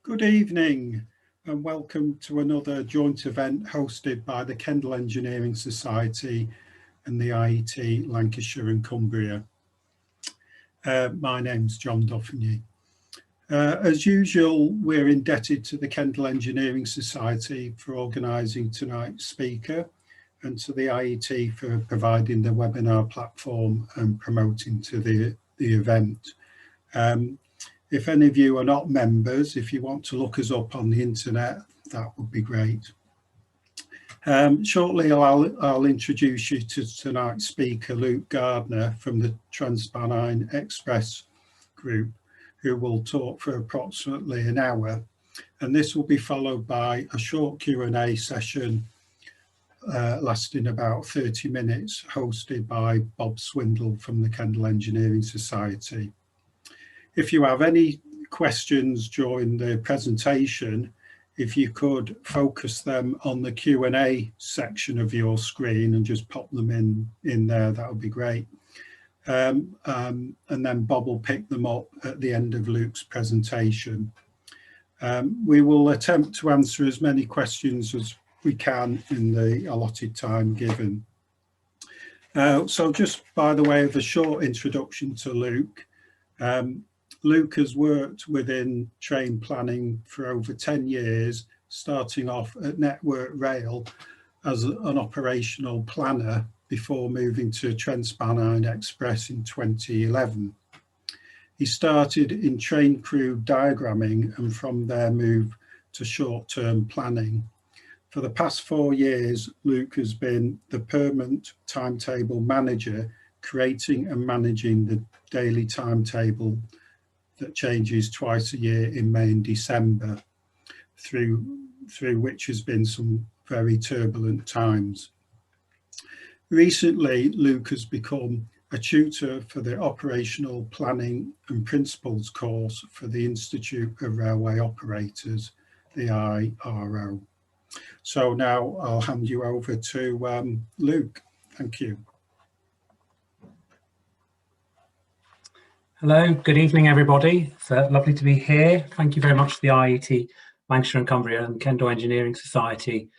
Good evening and welcome to another joint event hosted by the Kendal Engineering Society and the IET Lancashire and Cumbria. My name's John Duffany. As usual, we're indebted to the Kendal Engineering Society for organising tonight's speaker and to the IET for providing the webinar platform and promoting to the event. If any of you are not members, if you want to look us up on the internet, that would be great. Shortly, I'll introduce you to tonight's speaker, Luke Gardner from the TransPennine Express group, who will talk for approximately an hour. And this will be followed by a short Q&A session lasting about 30 minutes, hosted by Bob Swindle from the Kendal Engineering Society. If you have any questions during the presentation, if you could focus them on the Q&A section of your screen and just pop them in there, that would be great. And then Bob will pick them up at the end of Luke's presentation. We will attempt to answer as many questions as we can in the allotted time given. So just by the way of a short introduction to Luke, Luke has worked within train planning for over 10 years, starting off at Network Rail as an operational planner before moving to TransPennine Express in 2011. He started in train crew diagramming and from there moved to short-term planning. For the past 4 years, Luke has been the permanent timetable manager, creating and managing the daily timetable that changes twice a year in May and December, through which has been some very turbulent times. Recently, Luke has become a tutor for the Operational Planning and Principles course for the Institute of Railway Operators, the IRO. So now I'll hand you over to Luke. Thank you. Hello, good evening everybody. It's lovely to be here. Thank you very much to the IET Lancashire and Cumbria and Kendal Engineering Society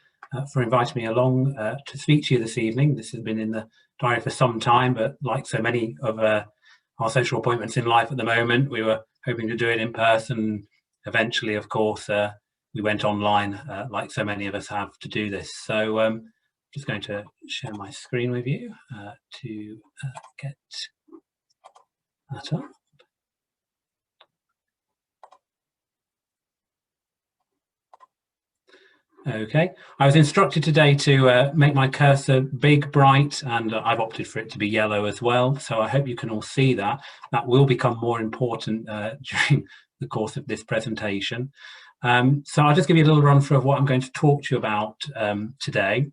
for inviting me along to speak to you this evening. This has been in the diary for some time, but like so many of our social appointments in life at the moment, we were hoping to do it in person. Eventually, of course, we went online like so many of us have to do this. So I'm just going to share my screen with you to get that up. Okay, I was instructed today to make my cursor big, bright, and I've opted for it to be yellow as well. So I hope you can all see that. That will become more important during the course of this presentation. So I'll just give you a little run through of what I'm going to talk to you about today.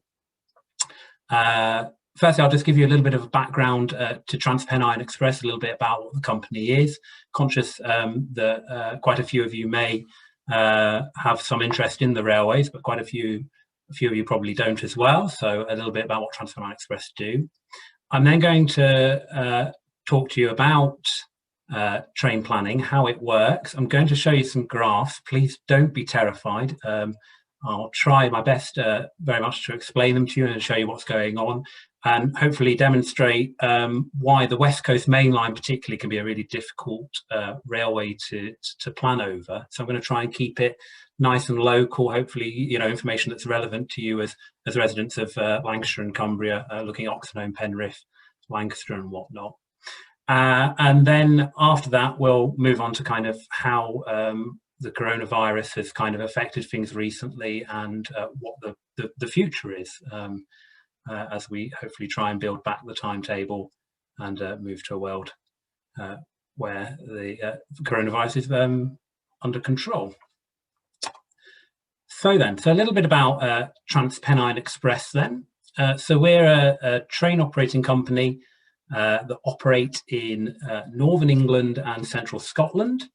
Firstly, I'll just give you a little bit of a background to TransPennine Express, a little bit about what the company is. Conscious that quite a few of you may have some interest in the railways, but quite a few of you probably don't as well. So a little bit about what TransPennine Express do. I'm then going to talk to you about train planning, how it works. I'm going to show you some graphs. Please don't be terrified. I'll try my best very much to explain them to you and show you what's going on, and hopefully demonstrate why the West Coast Main Line particularly can be a really difficult railway to plan over. So I'm going to try and keep it nice and local, hopefully, you know, information that's relevant to you as residents of Lancashire and Cumbria, looking at Oxenholme, Penrith, Lancaster and whatnot. And then after that, we'll move on to kind of how the coronavirus has kind of affected things recently and what the future is as we hopefully try and build back the timetable and move to a world where the coronavirus is under control. So a little bit about TransPennine Express then. So we're a train operating company that operate in Northern England and Central Scotland.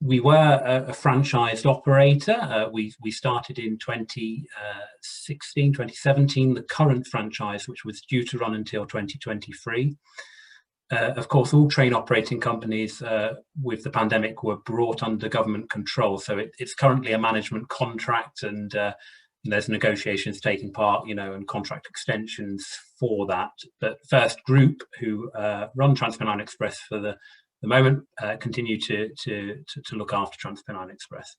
We were a franchised operator. We started in 2017, the current franchise, which was due to run until 2023. of course, all train operating companies with the pandemic were brought under government control. So it's currently a management contract, and there's negotiations taking part, and contract extensions for that. But First Group, who run Transpennine Express for the moment, continue to look after Transpennine Express.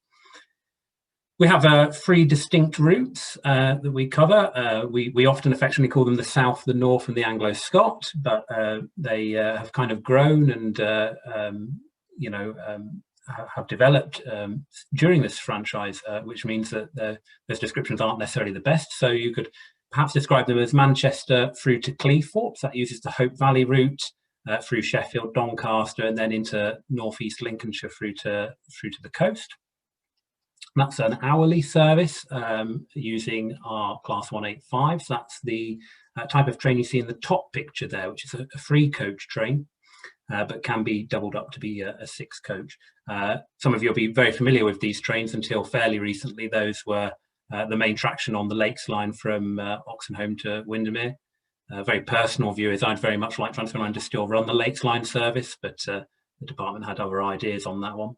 We have 3 distinct routes that we cover. We often affectionately call them the South, the North, and the Anglo-Scot, but they have kind of grown and have developed during this franchise, which means that those descriptions aren't necessarily the best. So you could perhaps describe them as Manchester through to Cleethorpes. That uses the Hope Valley route through Sheffield, Doncaster, and then into northeast Lincolnshire through to the coast. That's an hourly service using our Class 185. So that's the type of train you see in the top picture there, which is a 3-coach train, but can be doubled up to be a 6-coach. Some of you will be very familiar with these trains. Until fairly recently, those were the main traction on the Lakes line from Oxenholme to Windermere. A very personal view is I'd very much like Transpennine to still run the Lakes line service, but the department had other ideas on that one.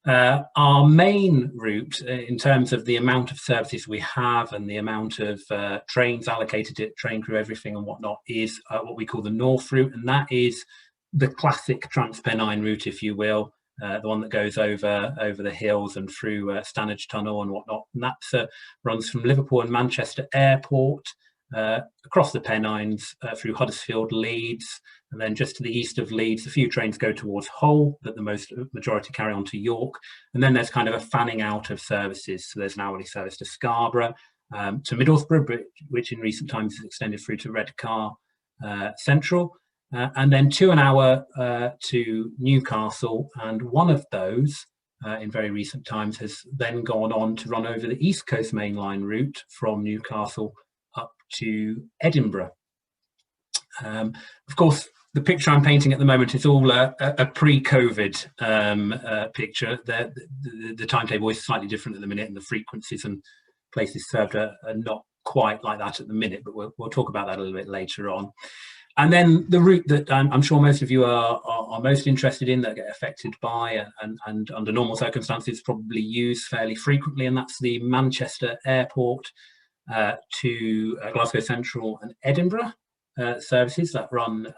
Our main route, in terms of the amount of services we have and the amount of trains allocated to train crew, everything and whatnot, is what we call the North route, and that is the classic Transpennine route, if you will, the one that goes over the hills and through Stanage Tunnel and whatnot. And that runs from Liverpool and Manchester Airport, across the Pennines, through Huddersfield, Leeds, and then just to the east of Leeds, a few trains go towards Hull, but the majority carry on to York. And then there's kind of a fanning out of services. So there's an hourly service to Scarborough, to Middlesbrough, which in recent times is extended through to Redcar Central, and then 2 an hour to Newcastle. And one of those, in very recent times, has then gone on to run over the East Coast Main Line route from Newcastle up to Edinburgh. Of course, the picture I'm painting at the moment is all a pre-COVID picture. The timetable is slightly different at the minute, and the frequencies and places served are not quite like that at the minute, but we'll talk about that a little bit later on. And then the route that I'm sure most of you are most interested in, that get affected by and under normal circumstances probably use fairly frequently, and that's the Manchester Airport to Glasgow Central and Edinburgh services that run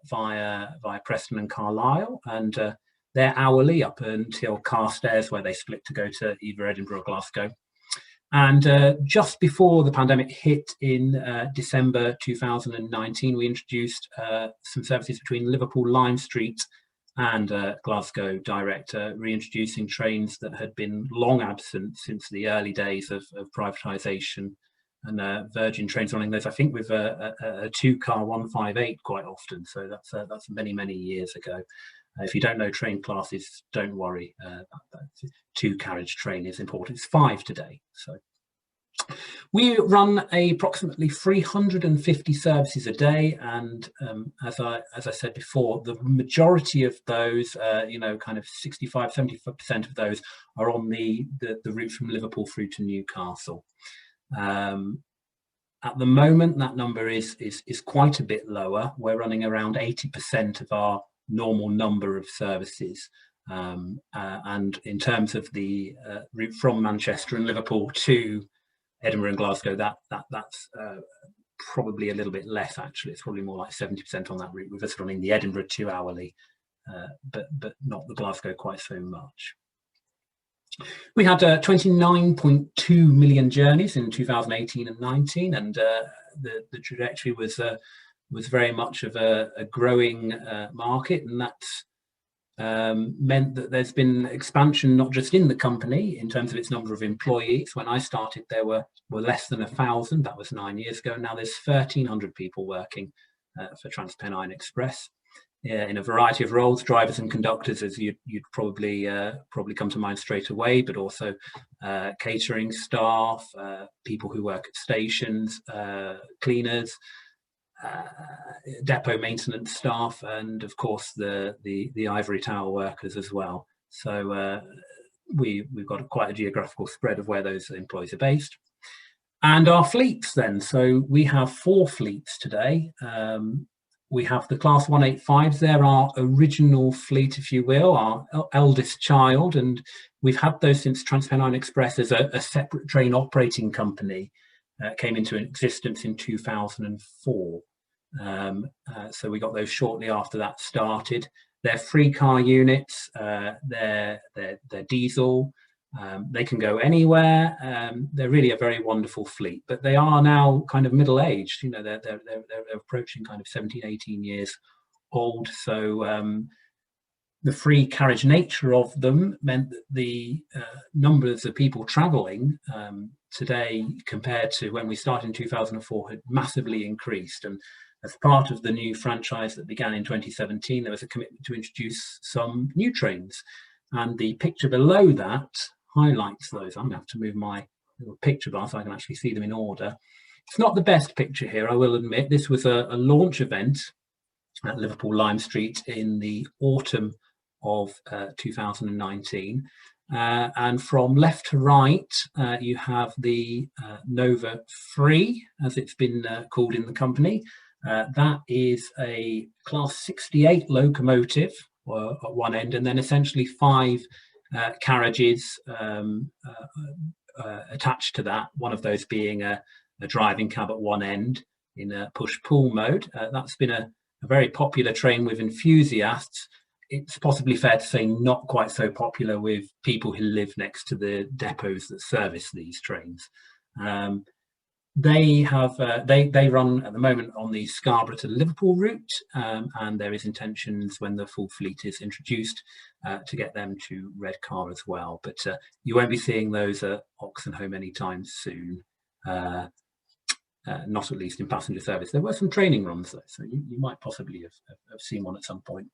via Preston and Carlisle, and they're hourly up until Carstairs, where they split to go to either Edinburgh or Glasgow. And just before the pandemic hit in December 2019, we introduced some services between Liverpool Lime Street and Glasgow direct, reintroducing trains that had been long absent since the early days of privatisation, and Virgin Trains running those, I think, with a 2-car 158 quite often. So that's many years ago. If you don't know train classes, don't worry. 2-carriage train is important. It's 5 today. So we run approximately 350 services a day, and as I said before, the majority of those, kind of 65–70% of those are on the route from Liverpool through to Newcastle. At the moment, that number is quite a bit lower. We're running around 80% of our normal number of services, and in terms of the route from Manchester and Liverpool to Edinburgh and Glasgow, that's probably a little bit less. Actually, it's probably more like 70% on that route, with us running the Edinburgh 2 hourly, but not the Glasgow quite so much. We had 29.2 million journeys in 2018 and 19, and the trajectory was very much of a growing market, and that's meant that there's been expansion not just in the company in terms of its number of employees. When I started, there were less than 1,000. That was 9 years ago. Now there's 1,300 people working for Transpennine Express. In a variety of roles, drivers and conductors, as you'd probably come to mind straight away, but also catering staff, people who work at stations, cleaners, depot maintenance staff, and of course the ivory tower workers as well. So we've got quite a geographical spread of where those employees are based. And our fleets then, so we have 4 fleets today. We have the Class 185s. They're our original fleet, if you will, our eldest child, and we've had those since TransPennine Express as a separate train operating company came into existence in 2004. So we got those shortly after that started. They're 3-car units. They're diesel. They can go anywhere. They're really a very wonderful fleet, but they are now kind of middle-aged. You know, they're approaching kind of 17, 18 years old. So the free carriage nature of them meant that the numbers of people travelling today compared to when we started in 2004 had massively increased. And as part of the new franchise that began in 2017, there was a commitment to introduce some new trains. And the picture below that highlights those. I'm going to have to move my little picture bar so I can actually see them in order. It's not the best picture here, I will admit. This was a launch event at Liverpool Lime Street in the autumn of 2019. And from left to right, you have the Nova 3, as it's been called in the company. That is a Class 68 locomotive at one end, and then essentially 5 carriages attached to that, one of those being a driving cab at one end in a push-pull mode. That's been a very popular train with enthusiasts. It's possibly fair to say not quite so popular with people who live next to the depots that service these trains. They run at the moment on the Scarborough to Liverpool route, and there is intentions when the full fleet is introduced to get them to Redcar as well. But you won't be seeing those at Oxenholme anytime soon, not at least in passenger service. There were some training runs though, so you might possibly have seen one at some point.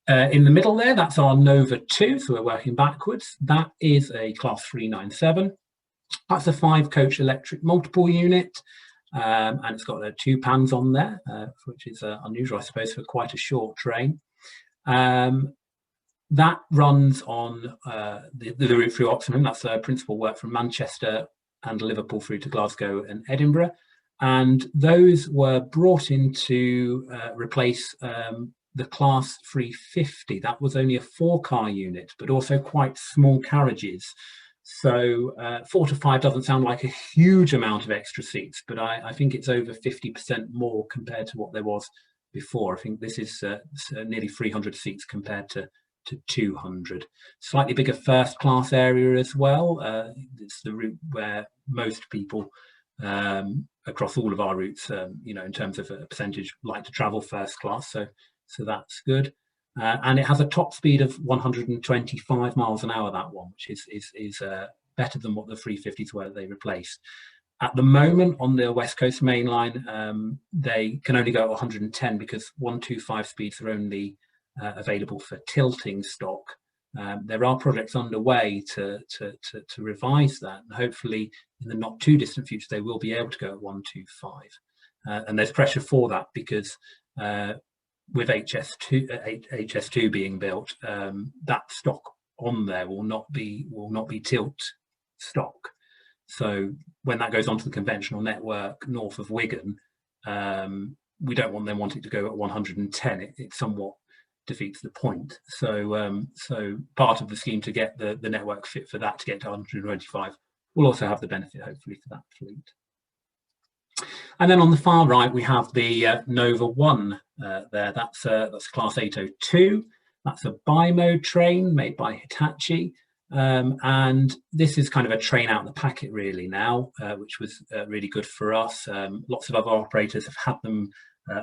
In the middle there, that's our Nova 2, so we're working backwards. That is a Class 397. That's a 5-coach electric multiple unit, and it's got 2 pans on there, which is unusual, I suppose, for quite a short train. That runs on the route through Oxenholme. That's principal work from Manchester and Liverpool through to Glasgow and Edinburgh. And those were brought in to replace the Class 350. That was only a 4-car unit, but also quite small carriages. So 4 to 5 doesn't sound like a huge amount of extra seats, but I think it's over 50% more compared to what there was before. I think this is nearly 300 seats compared to 200. Slightly bigger first class area as well. It's the route where most people across all of our routes, in terms of a percentage, like to travel first class. So that's good. And it has a top speed of 125 miles an hour, that one, which is better than what the 350s were they replaced. At the moment on the West Coast Main Line, they can only go at 110 because 125 speeds are only available for tilting stock. There are projects underway to revise that, and hopefully in the not too distant future they will be able to go at 125. And there's pressure for that because with HS2 being built, that stock on there will not be tilt stock. So when that goes onto the conventional network north of Wigan, we don't want them wanting to go at 110. It somewhat defeats the point. So part of the scheme to get the network fit for that, to get to 125, will also have the benefit hopefully for that fleet. And then on the far right we have the Nova 1 there. That's Class 802. That's a bi-mode train made by Hitachi, and this is kind of a train out of the packet really now, which was really good for us. Lots of other operators have had them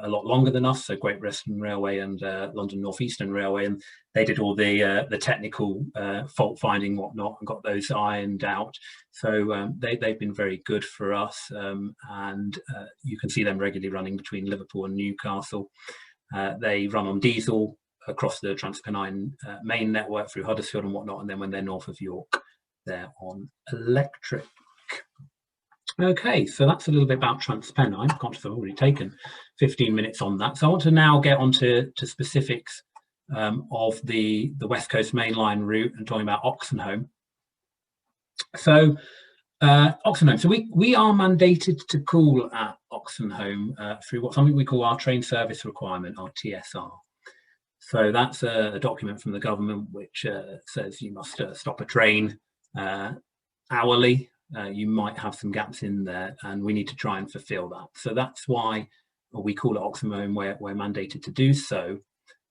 a lot longer than us, so Great Western Railway and London North Eastern Railway, and they did all the technical fault finding whatnot and got those ironed out. So they've been very good for us, and you can see them regularly running between Liverpool and Newcastle. They run on diesel across the TransPennine main network through Huddersfield and whatnot, and then when they're north of York, they're on electric. Okay, so that's a little bit about TransPennine. Conscious I've already taken 15 minutes on that. So I want to now get on to specifics of the West Coast Main Line route and talking about Oxenholme. So Oxenholme. So we are mandated to call at Oxenholme through something we call our train service requirement, our TSR. So that's a document from the government which says you must stop a train hourly. You might have some gaps in there, and we need to try and fulfil that. So that's why we call it Oxenholme. We're mandated to do so.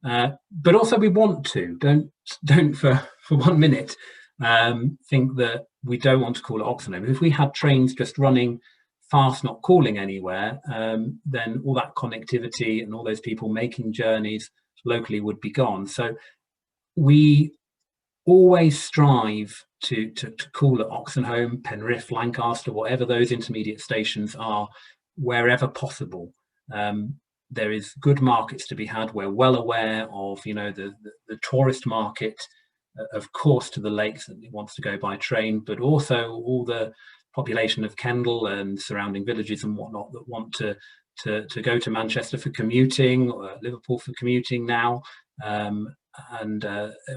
But also we want to. Don't for 1 minute think that we don't want to call it Oxenholme. If we had trains just running fast, not calling anywhere, then all that connectivity and all those people making journeys locally would be gone. So we always strive to call at Oxenholme, Penrith, Lancaster, whatever those intermediate stations are, wherever possible. There is good markets to be had. We're well aware of, the tourist market, of course, to the lakes that wants to go by train, but also all the population of Kendal and surrounding villages and whatnot that want to go to Manchester for commuting, or Liverpool for commuting now, and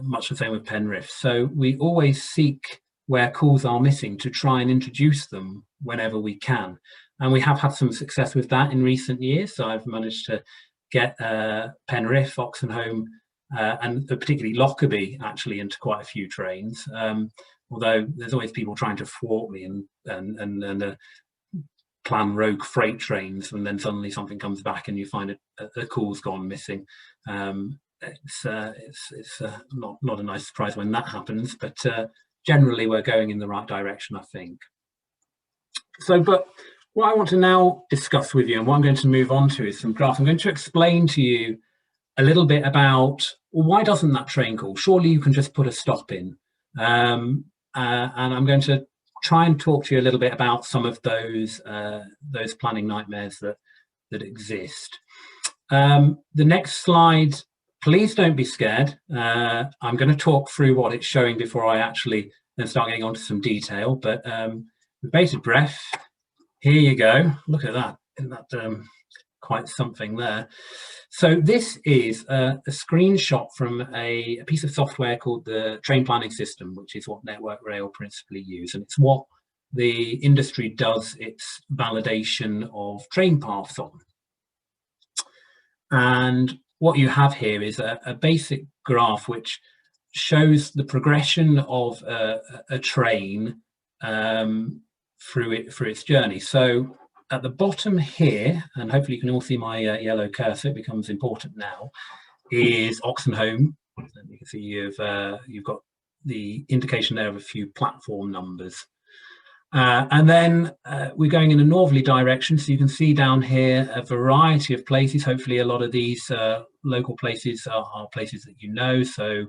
much the same with Penrith. So we always seek where calls are missing to try and introduce them whenever we can. And we have had some success with that in recent years. So I've managed to get Penrith, Oxenholme, and particularly Lockerbie actually into quite a few trains. Although there's always people trying to thwart me and plan rogue freight trains, and then suddenly something comes back and you find a call's gone missing. It's not a nice surprise when that happens, but generally we're going in the right direction, I think. So, but what I want to now discuss with you, and what I'm going to move on to, is some graphs. I'm going to explain to you a little bit about, well, why doesn't that train call? Surely you can just put a stop in. And I'm going to try and talk to you a little bit about some of those planning nightmares that exist. The next slide, please don't be scared. I'm going to talk through what it's showing before I actually then start getting onto some detail. But with bated breath, here you go. Look at that. Isn't that quite something there? So this is a screenshot from a piece of software called the Train Planning System, which is what Network Rail principally use. And it's what the industry does its validation of train paths on. And what you have here is a basic graph which shows the progression of a train through its journey. So at the bottom here, and hopefully you can all see my yellow cursor, it becomes important now, is Oxenholme. And you can see you've got the indication there of a few platform numbers. And then we're going in a northerly direction, so you can see down here a variety of places. Hopefully a lot of these local places are places that you know, so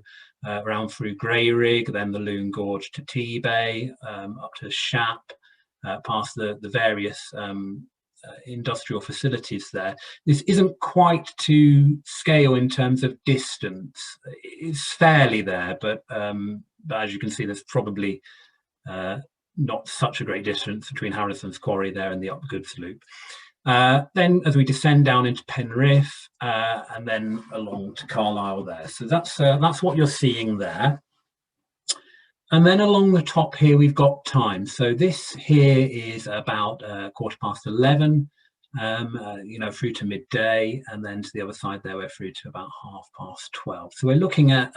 around through Greyrig, then the Lune Gorge to T-Bay, up to Shap, past the various industrial facilities there. This isn't quite to scale in terms of distance. It's fairly there, but as you can see, there's probably not such a great distance between Harrison's Quarry there and the Upgoods Loop. Then as we descend down into Penrith and then along to Carlisle there. So that's what you're seeing there. And then along the top here, we've got time. So this here is about 11:15, through to midday. And then to the other side there, we're through to about 12:30. So we're looking at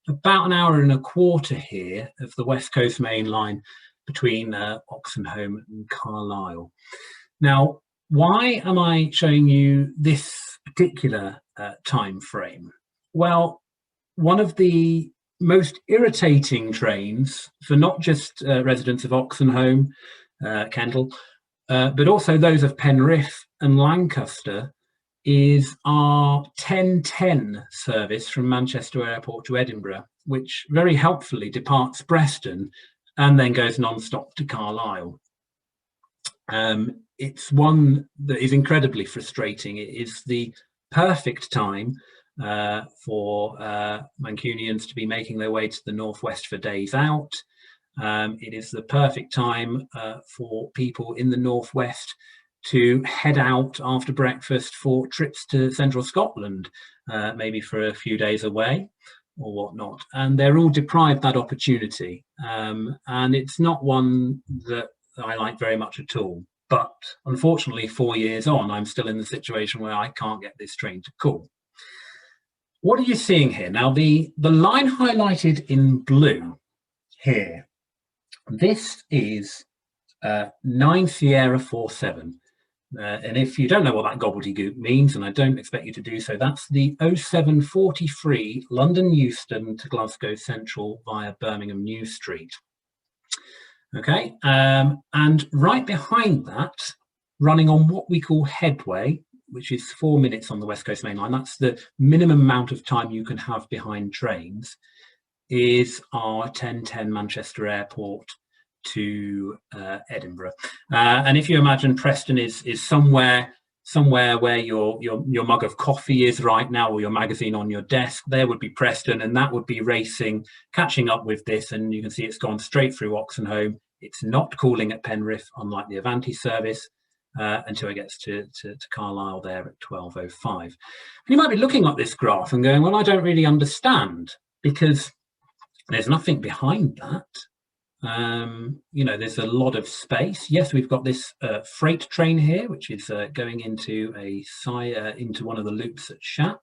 about an hour and a quarter here of the West Coast Main Line between Oxenholme and Carlisle. Now, why am I showing you this particular time frame? Well, one of the most irritating trains for not just residents of Oxenholme, Kendal, but also those of Penrith and Lancaster is our 10:10 service from Manchester Airport to Edinburgh, which very helpfully departs Preston and then goes non-stop to Carlisle. It's one that is incredibly frustrating. It is the perfect time for Mancunians to be making their way to the northwest for days out. It is the perfect time for people in the northwest to head out after breakfast for trips to central Scotland, maybe for a few days away or whatnot. And they're all deprived that opportunity. And it's not one that I like very much at all. But unfortunately, 4 years on, I'm still in the situation where I can't get this train to call. What are you seeing here? Now, the line highlighted in blue here, this is 9 Sierra 47. And if you don't know what that gobbledygook means, and I don't expect you to do so, that's the 0743 London Euston to Glasgow Central via Birmingham New Street. Okay, and right behind that, running on what we call headway, which is 4 minutes on the West Coast Main Line, that's the minimum amount of time you can have behind trains, is our 1010 Manchester Airport to Edinburgh. And if you imagine Preston is somewhere where your mug of coffee is right now, or your magazine on your desk, there would be Preston, and that would be racing, catching up with this, and you can see it's gone straight through Oxenholme. It's not calling at Penrith, unlike the Avanti service, until it gets to Carlisle there at 12:05. And you might be looking at this graph and going, well, I don't really understand, because there's nothing behind that. You know, there's a lot of space. Yes, we've got this freight train here, which is going into into one of the loops at Shap,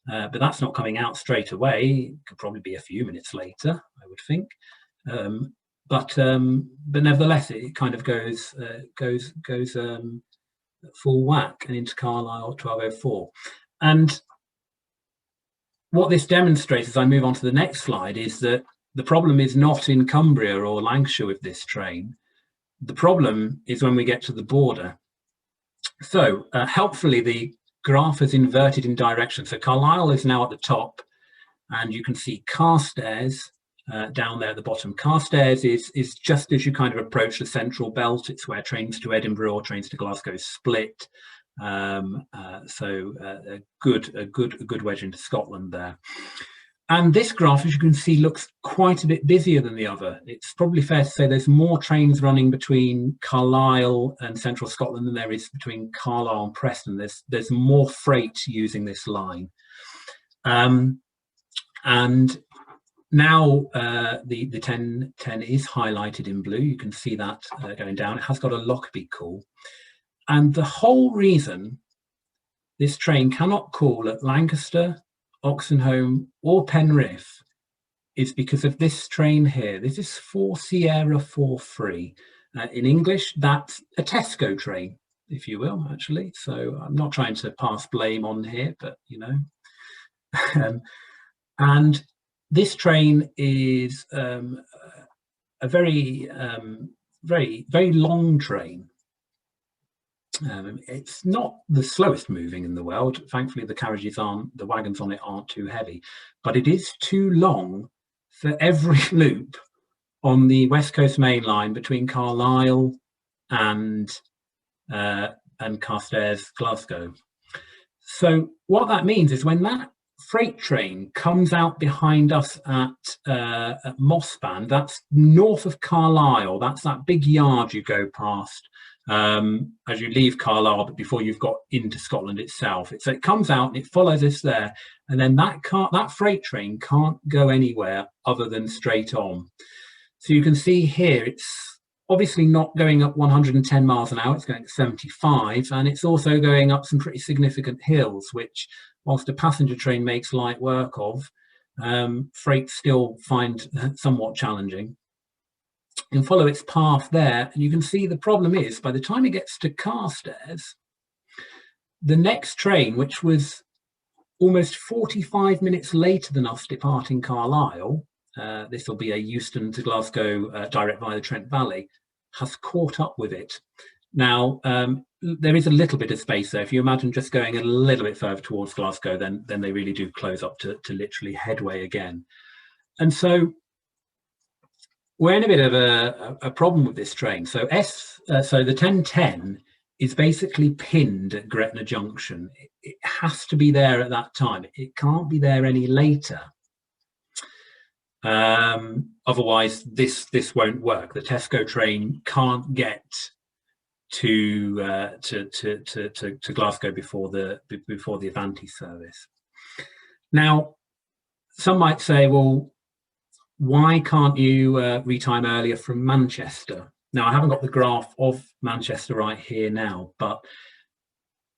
but that's not coming out straight away. It could probably be a few minutes later, I would think. But nevertheless, it kind of goes full whack and into Carlisle at 12:04. And what this demonstrates, as I move on to the next slide, is that the problem is not in Cumbria or Lancashire with this train. The problem is when we get to the border. So helpfully, the graph is inverted in direction. So Carlisle is now at the top, and you can see Carstairs down there at the bottom. Carstairs is just as you kind of approach the central belt. It's where trains to Edinburgh or trains to Glasgow split. So a good wedge into Scotland there. And this graph, as you can see, looks quite a bit busier than the other. It's probably fair to say there's more trains running between Carlisle and central Scotland than there is between Carlisle and Preston. There's more freight using this line. And now the 1010 is highlighted in blue. You can see that going down. It has got a Lockerbie call. And the whole reason this train cannot call at Lancaster, Oxenholme or Penrith is because of this train here. This is 4 Sierra 43. In English, that's a Tesco train, if you will, actually. So I'm not trying to pass blame on here, but you know. And this train is a very long train. It's not the slowest moving in the world. Thankfully, the wagons on it aren't too heavy, but it is too long for every loop on the West Coast Main Line between Carlisle and Carstairs, Glasgow. So what that means is when that freight train comes out behind us at Mossband, that's north of Carlisle, that's that big yard you go past as you leave Carlisle, but before you've got into Scotland itself. So it comes out and it follows us there, and then that freight train can't go anywhere other than straight on. So you can see here, it's obviously not going up 110 miles an hour, it's going at 75, and it's also going up some pretty significant hills, which, whilst a passenger train makes light work of, freight still find somewhat challenging. You can follow its path there, and you can see the problem is by the time it gets to Carstairs, the next train, which was almost 45 minutes later than us departing Carlisle, this will be a Euston to Glasgow direct via the Trent Valley, has caught up with it. Now, there is a little bit of space there. If you imagine just going a little bit further towards Glasgow, then they really do close up to literally headway again. And so we're in a bit of a problem with this train. So so the 1010 is basically pinned at Gretna Junction. It has to be there at that time. It can't be there any later. Otherwise, this won't work. The Tesco train can't get to Glasgow before the Avanti service. Now, some might say, well, why can't you retime earlier from Manchester? Now, I haven't got the graph of Manchester right here now, but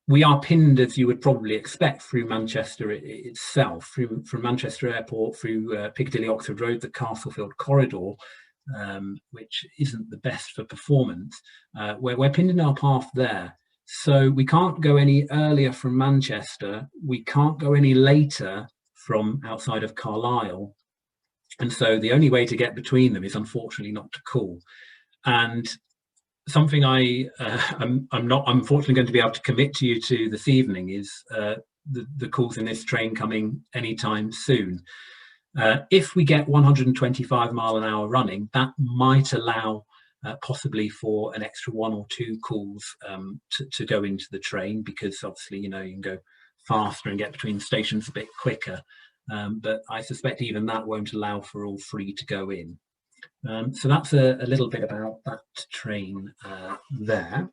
we are pinned, as you would probably expect, through Manchester itself, from Manchester Airport, through Piccadilly Oxford Road, the Castlefield corridor, which isn't the best for performance. We're pinned in our path there. So we can't go any earlier from Manchester. We can't go any later from outside of Carlisle. And so the only way to get between them is unfortunately not to call. And something I'm not unfortunately going to be able to commit to you to this evening is the calls in this train coming anytime soon. If we get 125 mile an hour running, that might allow possibly for an extra 1 or 2 calls to go into the train, because obviously, you know, you can go faster and get between stations a bit quicker. But I suspect even that won't allow for all 3 to go in. So that's a little bit about that train there.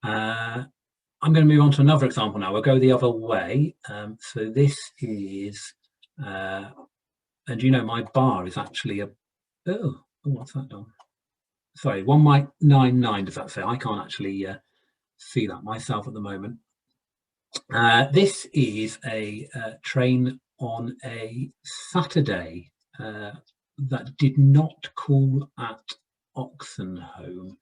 I'm going to move on to another example now. We'll go the other way. So this is, and you know, my bar is actually what's that done? Sorry, 1.99 does that say? I can't actually see that myself at the moment. This is a train on a Saturday that did not call at Oxenholme.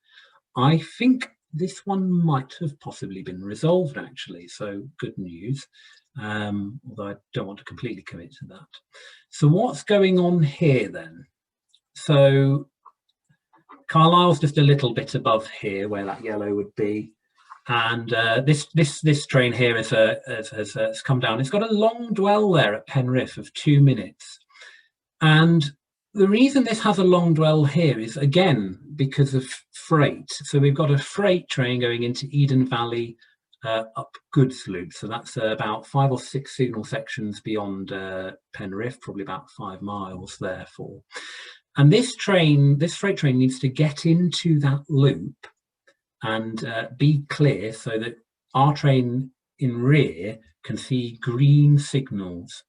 I think this one might have possibly been resolved, actually, so good news, although I don't want to completely commit to that. So what's going on here then? So Carlisle's just a little bit above here where that yellow would be, and this train here has come down. It's got a long dwell there at Penrith of 2 minutes, and the reason this has a long dwell here is, again, because of freight. So we've got a freight train going into Eden Valley up Goods Loop. So that's about 5 or 6 signal sections beyond Penrith, probably about 5 miles therefore. And this freight train needs to get into that loop and be clear so that our train in rear can see green signals.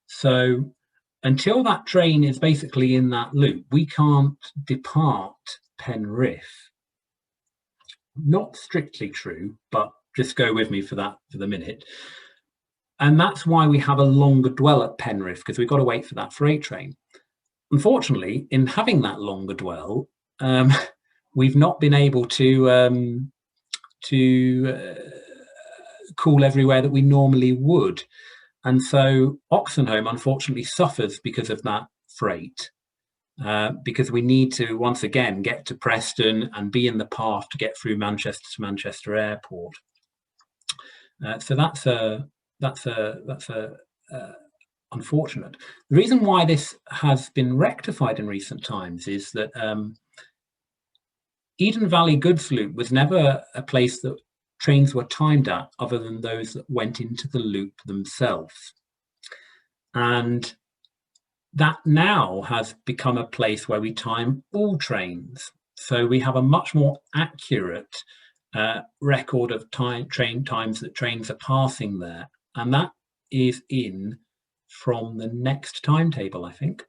So until that train is basically in that loop, we can't depart Penrith. Not strictly true, but just go with me for that for the minute. And that's why we have a longer dwell at Penrith, because we've got to wait for that freight train. Unfortunately, in having that longer dwell, we've not been able to call everywhere that we normally would. And so Oxenholme unfortunately suffers because of that freight, because we need to once again get to Preston and be in the path to get through Manchester to Manchester Airport. So that's unfortunate. The reason why this has been rectified in recent times is that Eden Valley Goods Loop was never a place that trains were timed at other than those that went into the loop themselves. And that now has become a place where we time all trains. So we have a much more accurate record of train times that trains are passing there. And that is in from the next timetable, I think.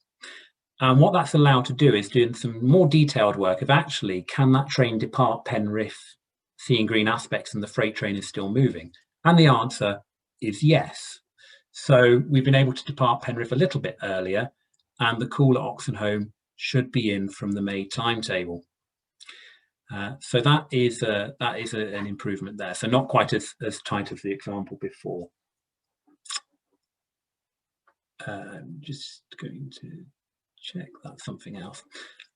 And what that's allowed to do is doing some more detailed work of actually, can that train depart Penrith seeing green aspects and the freight train is still moving? And the answer is yes. So we've been able to depart Penrith a little bit earlier, and the call at Oxenholme should be in from the May timetable. So that is an improvement there. So not quite as tight as the example before. I'm just going to check that's something else.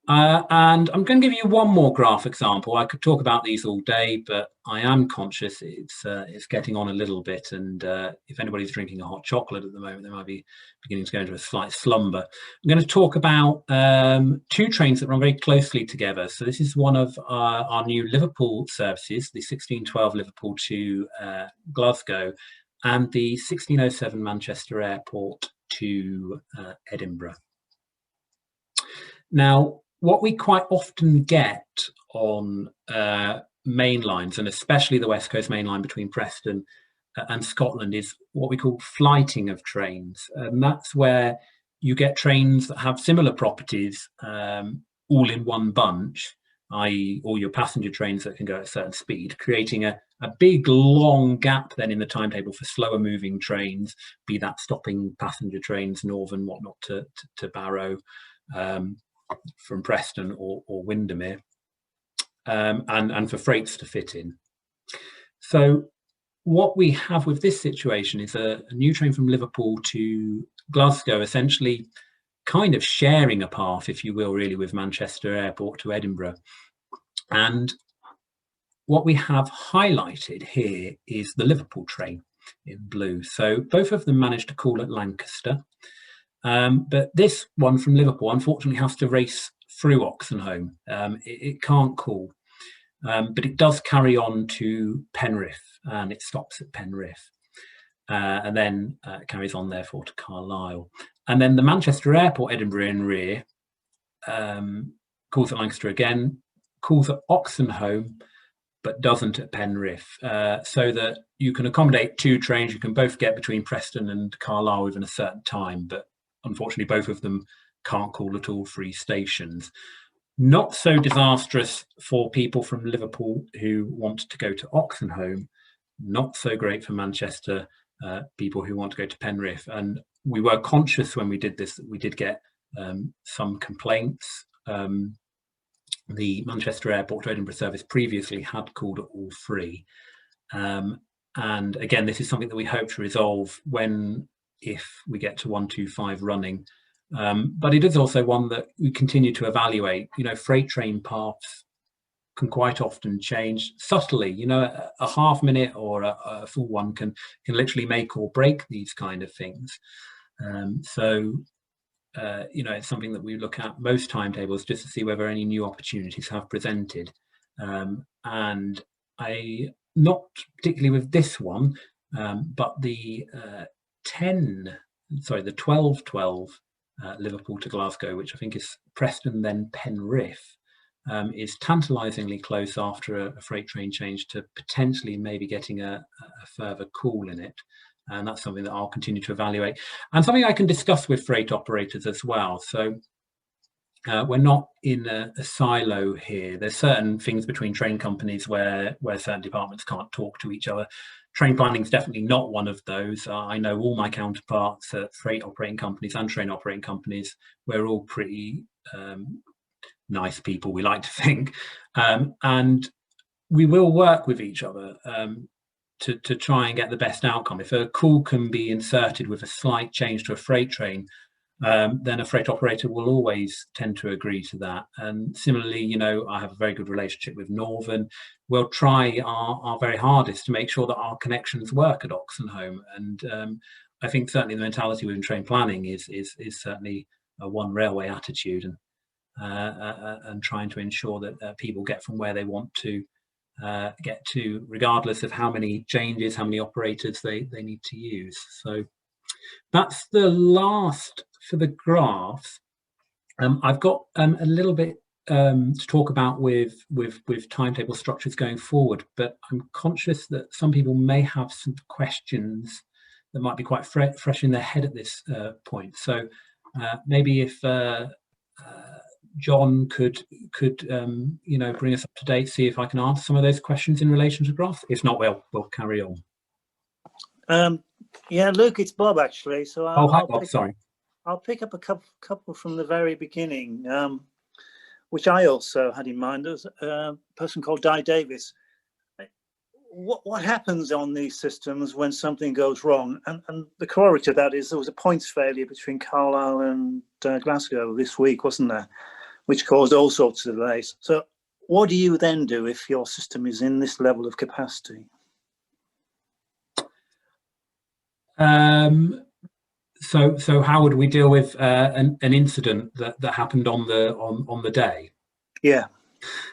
And I'm going to give you one more graph example. I could talk about these all day, but I am conscious it's getting on a little bit. And if anybody's drinking a hot chocolate at the moment, they might be beginning to go into a slight slumber. I'm going to talk about 2 trains that run very closely together. So this is one of our new Liverpool services, the 1612 Liverpool to Glasgow, and the 1607 Manchester Airport to Edinburgh. Now, what we quite often get on main lines, and especially the West Coast main line between Preston and Scotland, is what we call flighting of trains. And that's where you get trains that have similar properties all in one bunch, i.e. all your passenger trains that can go at a certain speed, creating a big long gap then in the timetable for slower moving trains, be that stopping passenger trains, Northern, whatnot, to Barrow, from Preston or Windermere, and for freights to fit in. So what we have with this situation is a new train from Liverpool to Glasgow, essentially kind of sharing a path, if you will, really, with Manchester Airport to Edinburgh. And what we have highlighted here is the Liverpool train in blue. So both of them managed to call at Lancaster, but this one from Liverpool unfortunately has to race through Oxenholme. It can't call, but it does carry on to Penrith, and it stops at Penrith, and then carries on therefore to Carlisle. And then the Manchester Airport Edinburgh in rear calls at Lancaster again, calls at Oxenholme, but doesn't at Penrith, so that you can accommodate two trains. You can both get between Preston and Carlisle within a certain time, but unfortunately both of them can't call at all three stations. Not so disastrous for people from Liverpool who want to go to Oxenholme, not so great for Manchester people who want to go to Penrith. And we were conscious when we did this that we did get some complaints. The Manchester Airport to Edinburgh service previously had called at all three. And again, this is something that we hope to resolve if we get to 125 running. But it is also one that we continue to evaluate. You know, freight train paths can quite often change subtly. You know, a half minute or a full one can literally make or break these kind of things. You know, it's something that we look at most timetables just to see whether any new opportunities have presented. And not particularly with this one, but the 12:12 Liverpool to Glasgow, which I think is Preston then Penrith, is tantalisingly close after a freight train change to potentially maybe getting a further call in it. And that's something that I'll continue to evaluate, and something I can discuss with freight operators as well. So we're not in a silo here. There's certain things between train companies where certain departments can't talk to each other. Train planning is definitely not one of those. I know all my counterparts at freight operating companies and train operating companies. We're all pretty nice people, we like to think, and we will work with each other to try and get the best outcome. If a call can be inserted with a slight change to a freight train, then a freight operator will always tend to agree to that. And similarly, you know, I have a very good relationship with Northern. We'll try our very hardest to make sure that our connections work at Oxenholme. And I think certainly the mentality within train planning is certainly a one railway attitude, and trying to ensure that people get from where they want to get to, regardless of how many changes, how many operators they need to use. So that's the last for the graphs. I've got a little bit to talk about with timetable structures going forward, but I'm conscious that some people may have some questions that might be quite fresh in their head at this point. So maybe if John could you know, bring us up to date, see if I can answer some of those questions in relation to graphs. If not, we'll carry on. Yeah, Luke, it's Bob actually. So hi Bob, sorry. I'll pick up a couple from the very beginning, which I also had in mind. There's a person called Di Davis. What happens on these systems when something goes wrong? And the corollary to that is there was a points failure between Carlisle and Glasgow this week, wasn't there? Which caused all sorts of delays. So what do you then do if your system is in this level of capacity? So how would we deal with an incident that happened on the day? Yeah.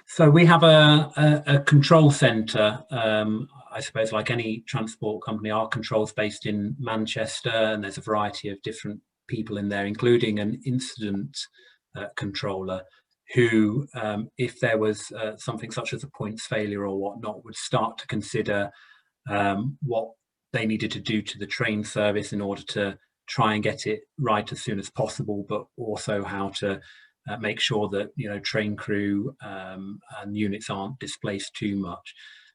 So we have a control centre. I suppose like any transport company, our control's based in Manchester, and there's a variety of different people in there, including an incident controller who, if there was something such as a points failure or whatnot, would start to consider what they needed to do to the train service in order to try and get it right as soon as possible, but also how to make sure that, you know, train crew and units aren't displaced too much.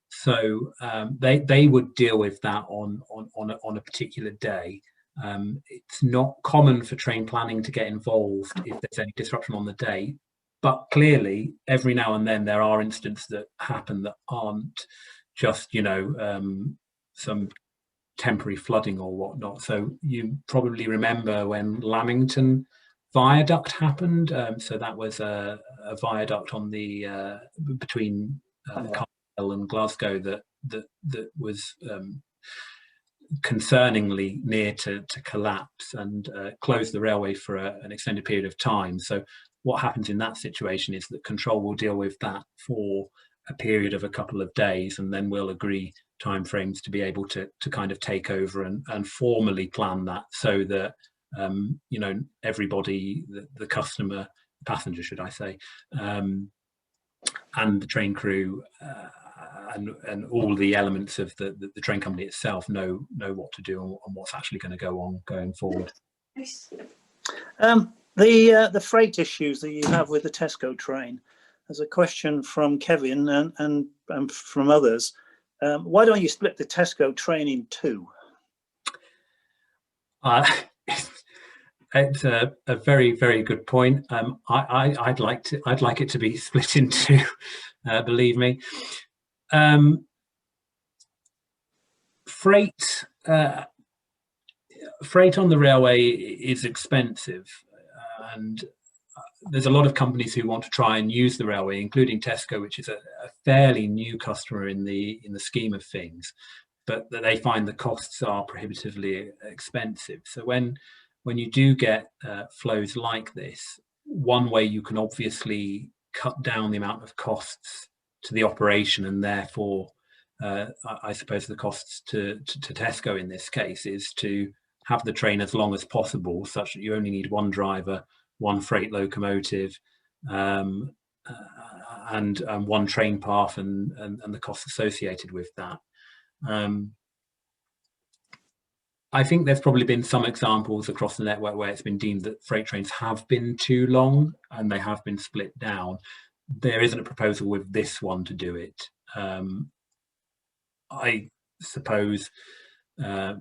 So they would deal with that on a particular day. It's not common for train planning to get involved if there's any disruption on the day, but clearly every now and then there are incidents that happen that aren't just, you know, some temporary flooding or whatnot. So you probably remember when Lamington Viaduct happened. So that was a viaduct on the between Carlisle and Glasgow that was concerningly near to collapse and close the railway for an extended period of time. So what happens in that situation is that control will deal with that for a period of a couple of days, and then we'll agree timeframes to be able to kind of take over and formally plan that, so that you know, everybody, the customer, passenger should I say, and the train crew and all the elements of the train company itself know what to do and what's actually going to go on going forward. The freight issues that you have with the Tesco train. There's a question from Kevin and from others. Why don't you split the Tesco train in two? It's a very, very good point. I'd like it to be split in two. Believe me. Freight on the railway is expensive, and there's a lot of companies who want to try and use the railway, including Tesco, which is a fairly new customer in the scheme of things, but they find the costs are prohibitively expensive. So when you do get flows like this, one way you can obviously cut down the amount of costs to the operation, and therefore I suppose the costs to Tesco in this case, is to have the train as long as possible, such that you only need one driver, one freight locomotive, and one train path, and the costs associated with that. I think there's probably been some examples across the network where it's been deemed that freight trains have been too long and they have been split down. There isn't a proposal with this one to do it. I suppose the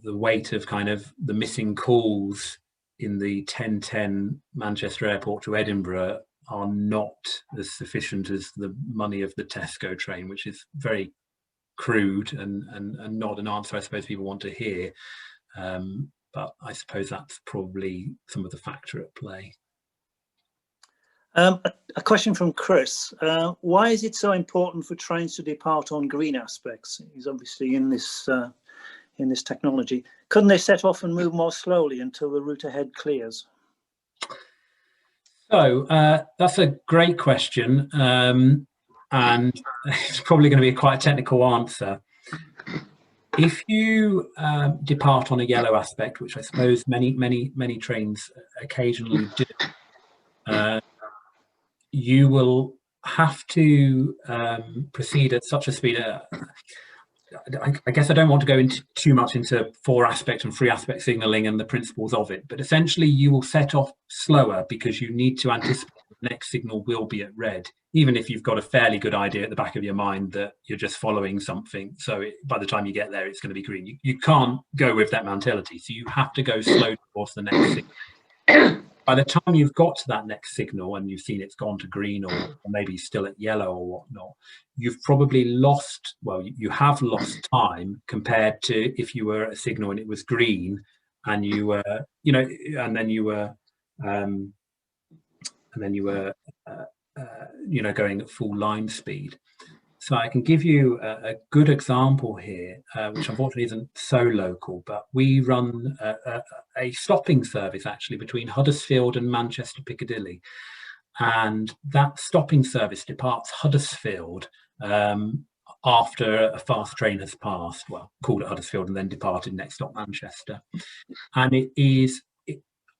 weight of kind of the missing calls in the 10:10 Manchester Airport to Edinburgh are not as sufficient as the money of the Tesco train, which is very crude and not an answer I suppose people want to hear. But I suppose that's probably some of the factor at play. A question from Chris. Why is it so important for trains to depart on green aspects? He's obviously in this technology. Couldn't they set off and move more slowly until the route ahead clears? So that's a great question, and it's probably going to be quite a technical answer. If you depart on a yellow aspect, which I suppose many trains occasionally do, you will have to proceed at such a speed. I guess I don't want to go into too much into 4-aspect and 3-aspect signalling and the principles of it, but essentially you will set off slower because you need to anticipate the next signal will be at red, even if you've got a fairly good idea at the back of your mind that you're just following something. So by the time you get there, it's going to be green. You can't go with that mentality. So you have to go slow towards the next signal. By the time you've got to that next signal and you've seen it's gone to green or maybe still at yellow or whatnot, you've probably lost, well, you have lost time compared to if you were at a signal and it was green and you were, you know, and then you were you know, going at full line speed. So I can give you a good example here, which unfortunately isn't so local, but we run a stopping service actually between Huddersfield and Manchester Piccadilly. And that stopping service departs Huddersfield after a fast train has passed, well, called at Huddersfield and then departed next stop Manchester. And it is,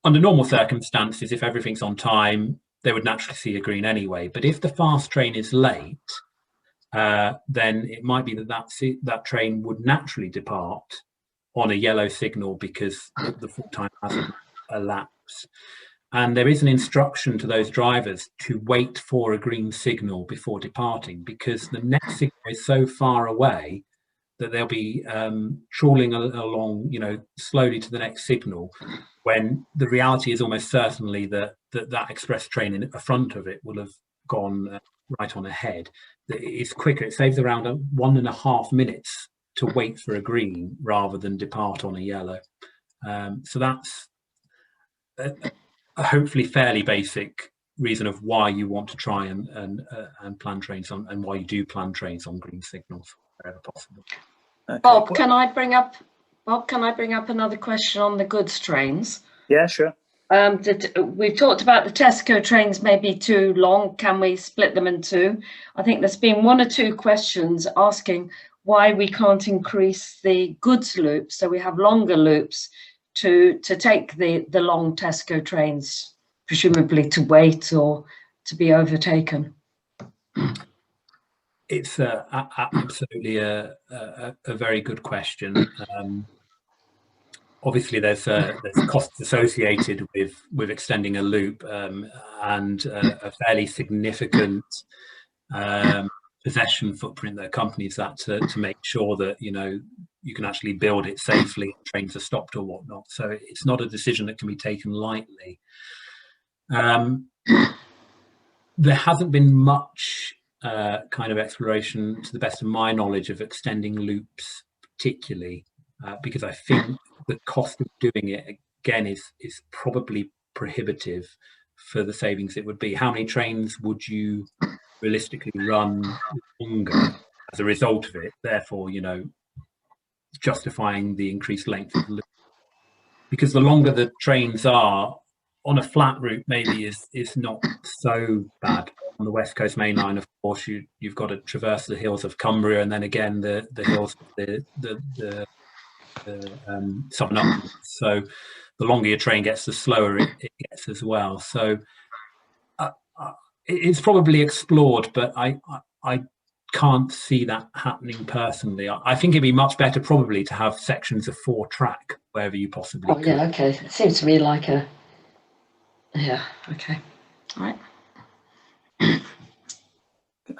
under normal circumstances, if everything's on time, they would naturally see a green anyway. But if the fast train is late, then it might be that train would naturally depart on a yellow signal because the full time hasn't elapsed. And there is an instruction to those drivers to wait for a green signal before departing, because the next signal is so far away that they'll be trawling along, you know, slowly to the next signal, when the reality is almost certainly that express train in front of it will have gone right on ahead. It's quicker. It saves around 1.5 minutes to wait for a green rather than depart on a yellow. So that's a hopefully fairly basic reason of why you want to try and plan trains on, and why you do plan trains on green signals wherever possible. Okay. Bob, can I bring up another question on the goods trains? Yeah, sure. We've talked about the Tesco trains may be too long. Can we split them in two? I think there's been 1 or 2 questions asking why we can't increase the goods loops, so we have longer loops to take the long Tesco trains, presumably to wait or to be overtaken. It's absolutely a very good question. Obviously, there's costs associated with extending a loop, and a fairly significant possession footprint that accompanies that to make sure that, you know, you can actually build it safely, trains are stopped or whatnot. So it's not a decision that can be taken lightly. There hasn't been much kind of exploration, to the best of my knowledge, of extending loops particularly, because I think the cost of doing it again is probably prohibitive for the savings it would be. How many trains would you realistically run longer as a result of it? Therefore, you know, justifying the increased length of the loop, because the longer the trains are on a flat route, maybe is not so bad. On the West Coast Main Line, of course, you've got to traverse the hills of Cumbria, and then again the hills of the Southern Uplands. So the longer your train gets, the slower it gets as well. So it's probably explored, but I can't see that happening personally. I think it'd be much better probably to have sections of 4-track wherever you possibly could. Yeah, okay. It seems to me like a... Yeah, okay. All right.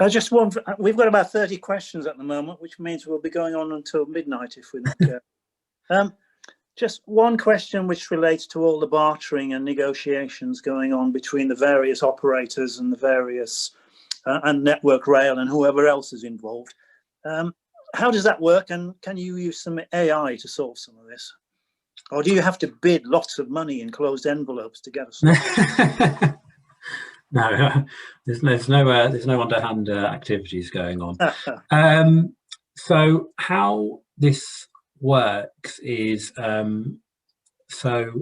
Just one. We've got about 30 questions at the moment, which means we'll be going on until midnight if we don't go. Just one question which relates to all the bartering and negotiations going on between the various operators and the various and Network Rail and whoever else is involved. How does that work, and can you use some AI to solve some of this? Or do you have to bid lots of money in closed envelopes to get a slot? No, there's no underhand activities going on. So how this works is, so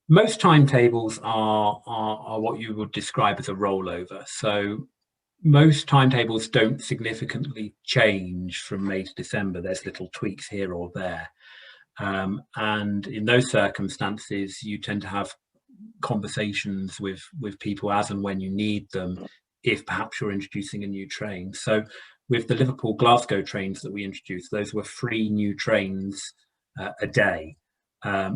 most timetables are what you would describe as a rollover. So most timetables don't significantly change from May to December. There's little tweaks here or there. And in those circumstances, you tend to have conversations with people as and when you need them, if perhaps you're introducing a new train. So with the Liverpool-Glasgow trains that we introduced, those were 3 new trains a day,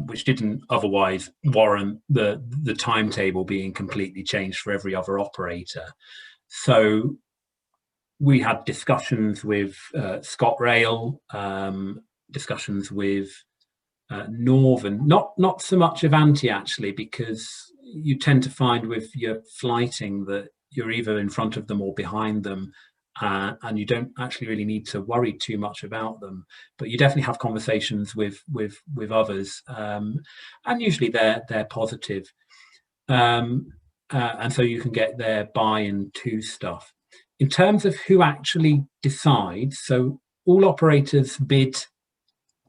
which didn't otherwise warrant the timetable being completely changed for every other operator. So we had discussions with ScotRail, discussions with Northern, not so much Avanti actually, because you tend to find with your flighting that you're either in front of them or behind them, and you don't actually really need to worry too much about them. But you definitely have conversations with others, and usually they're positive, and so you can get their buy-in to stuff. In terms of who actually decides, so all operators bid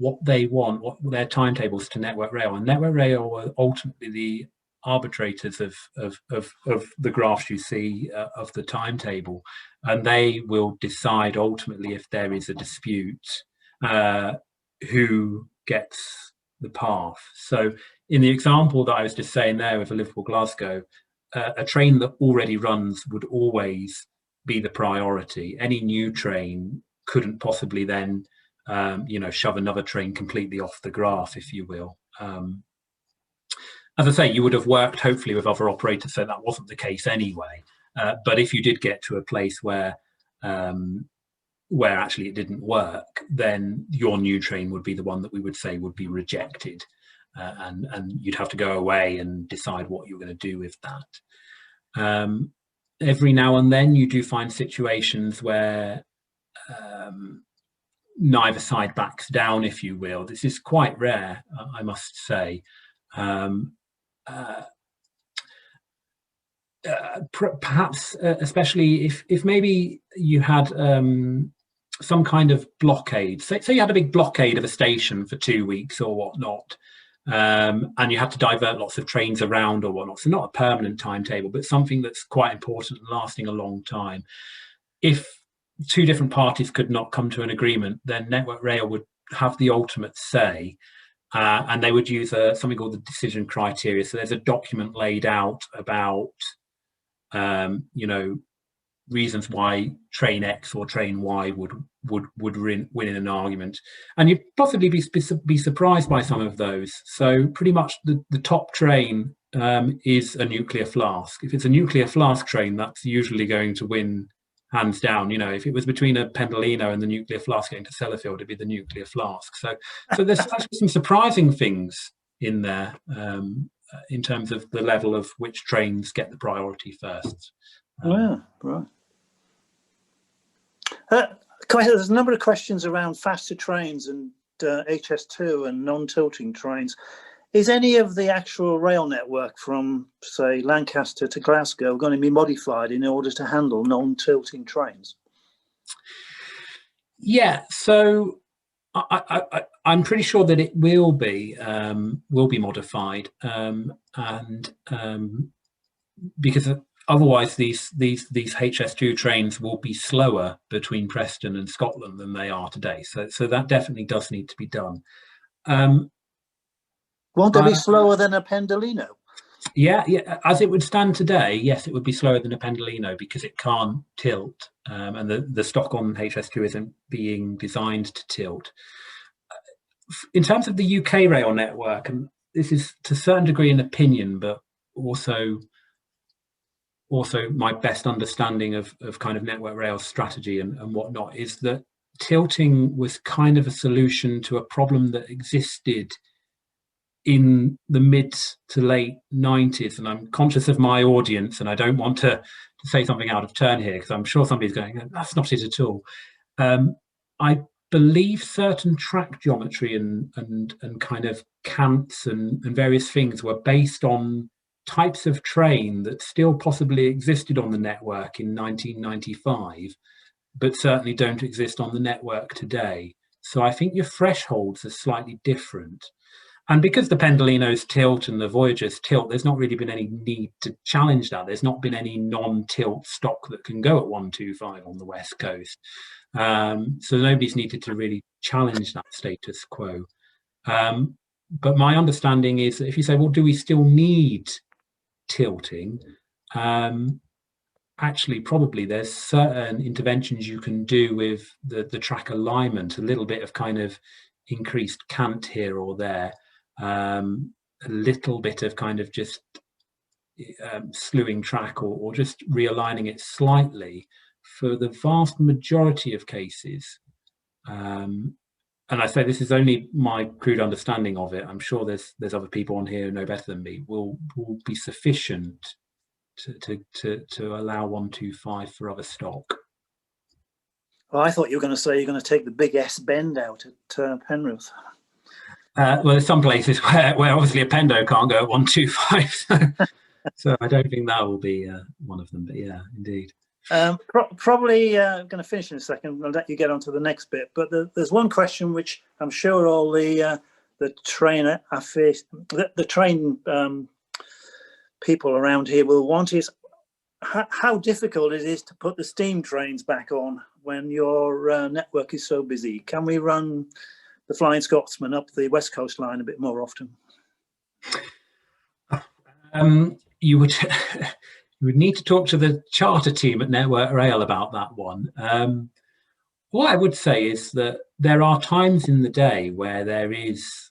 what they want, what their timetables to Network Rail, and Network Rail are ultimately the arbitrators of the graphs you see of the timetable, and they will decide ultimately if there is a dispute who gets the path. So in the example that I was just saying there with a Liverpool-Glasgow, a train that already runs would always be the priority. Any new train couldn't possibly then shove another train completely off the graph, if you will. as I say, you would have worked hopefully with other operators, so that wasn't the case anyway. But if you did get to a place where actually it didn't work, then your new train would be the one that we would say would be rejected, and you'd have to go away and decide what you're going to do with that. Every now and then you do find situations where neither side backs down, if you will. This is quite rare, I must say. Perhaps especially if maybe you had some kind of blockade. Say you had a big blockade of a station for 2 weeks or whatnot, and you had to divert lots of trains around or whatnot. So not a permanent timetable, but something that's quite important and lasting a long time. If two different parties could not come to an agreement, then Network Rail would have the ultimate say, and they would use something called the decision criteria. So there's a document laid out about reasons why train X or train Y would win in an argument, and you'd possibly be surprised by some of those. So pretty much the top train is a nuclear flask. If it's a nuclear flask train, that's usually going to win hands down. If it was between a Pendolino and the nuclear flask getting to Sellafield, it'd be the nuclear flask. So there's actually some surprising things in there in terms of the level of which trains get the priority first. Yeah, right. There's a number of questions around faster trains and HS2 and non-tilting trains. Is any of the actual rail network from, say, Lancaster to Glasgow going to be modified in order to handle non-tilting trains? Yeah, so I'm pretty sure that it will be modified, and because otherwise these HS2 trains will be slower between Preston and Scotland than they are today. So that definitely does need to be done. Won't they be slower than a Pendolino? Yeah, as it would stand today, yes, it would be slower than a Pendolino because it can't tilt, and the stock on HS2 isn't being designed to tilt. In terms of the UK rail network, and this is to a certain degree an opinion, but also my best understanding of kind of Network Rail's strategy and whatnot, is that tilting was kind of a solution to a problem that existed in the mid to late 90s. And I'm conscious of my audience, and I don't want to say something out of turn here, because I'm sure somebody's going, that's not it at all. I believe certain track geometry and kind of cants and various things were based on types of train that still possibly existed on the network in 1995, but certainly don't exist on the network today. So I think your thresholds are slightly different. And because the Pendolinos tilt and the Voyagers tilt, there's not really been any need to challenge that. There's not been any non-tilt stock that can go at 125 on the West Coast. So nobody's needed to really challenge that status quo. But my understanding is that if you say, well, do we still need tilting? Actually, probably there's certain interventions you can do with the track alignment, a little bit of kind of increased cant here or there, a little bit of kind of just slewing track or just realigning it slightly. For the vast majority of cases, and I say this is only my crude understanding of it, I'm sure there's other people on here who know better than me, will be sufficient to allow 125 for other stock. Well, I thought you were going to say you're going to take the big S bend out at Penrith. Well, there's some places where obviously a Pendo can't go at 125, so I don't think that will be one of them. But yeah, indeed. Probably going to finish in a second. I'll let you get on to the next bit. But there's one question which I'm sure all the train people around here will want is how difficult it is to put the steam trains back on when your network is so busy. Can we run the Flying Scotsman up the West Coast line a bit more often? You would need to talk to the charter team at Network Rail about that one. What I would say is that there are times in the day where there is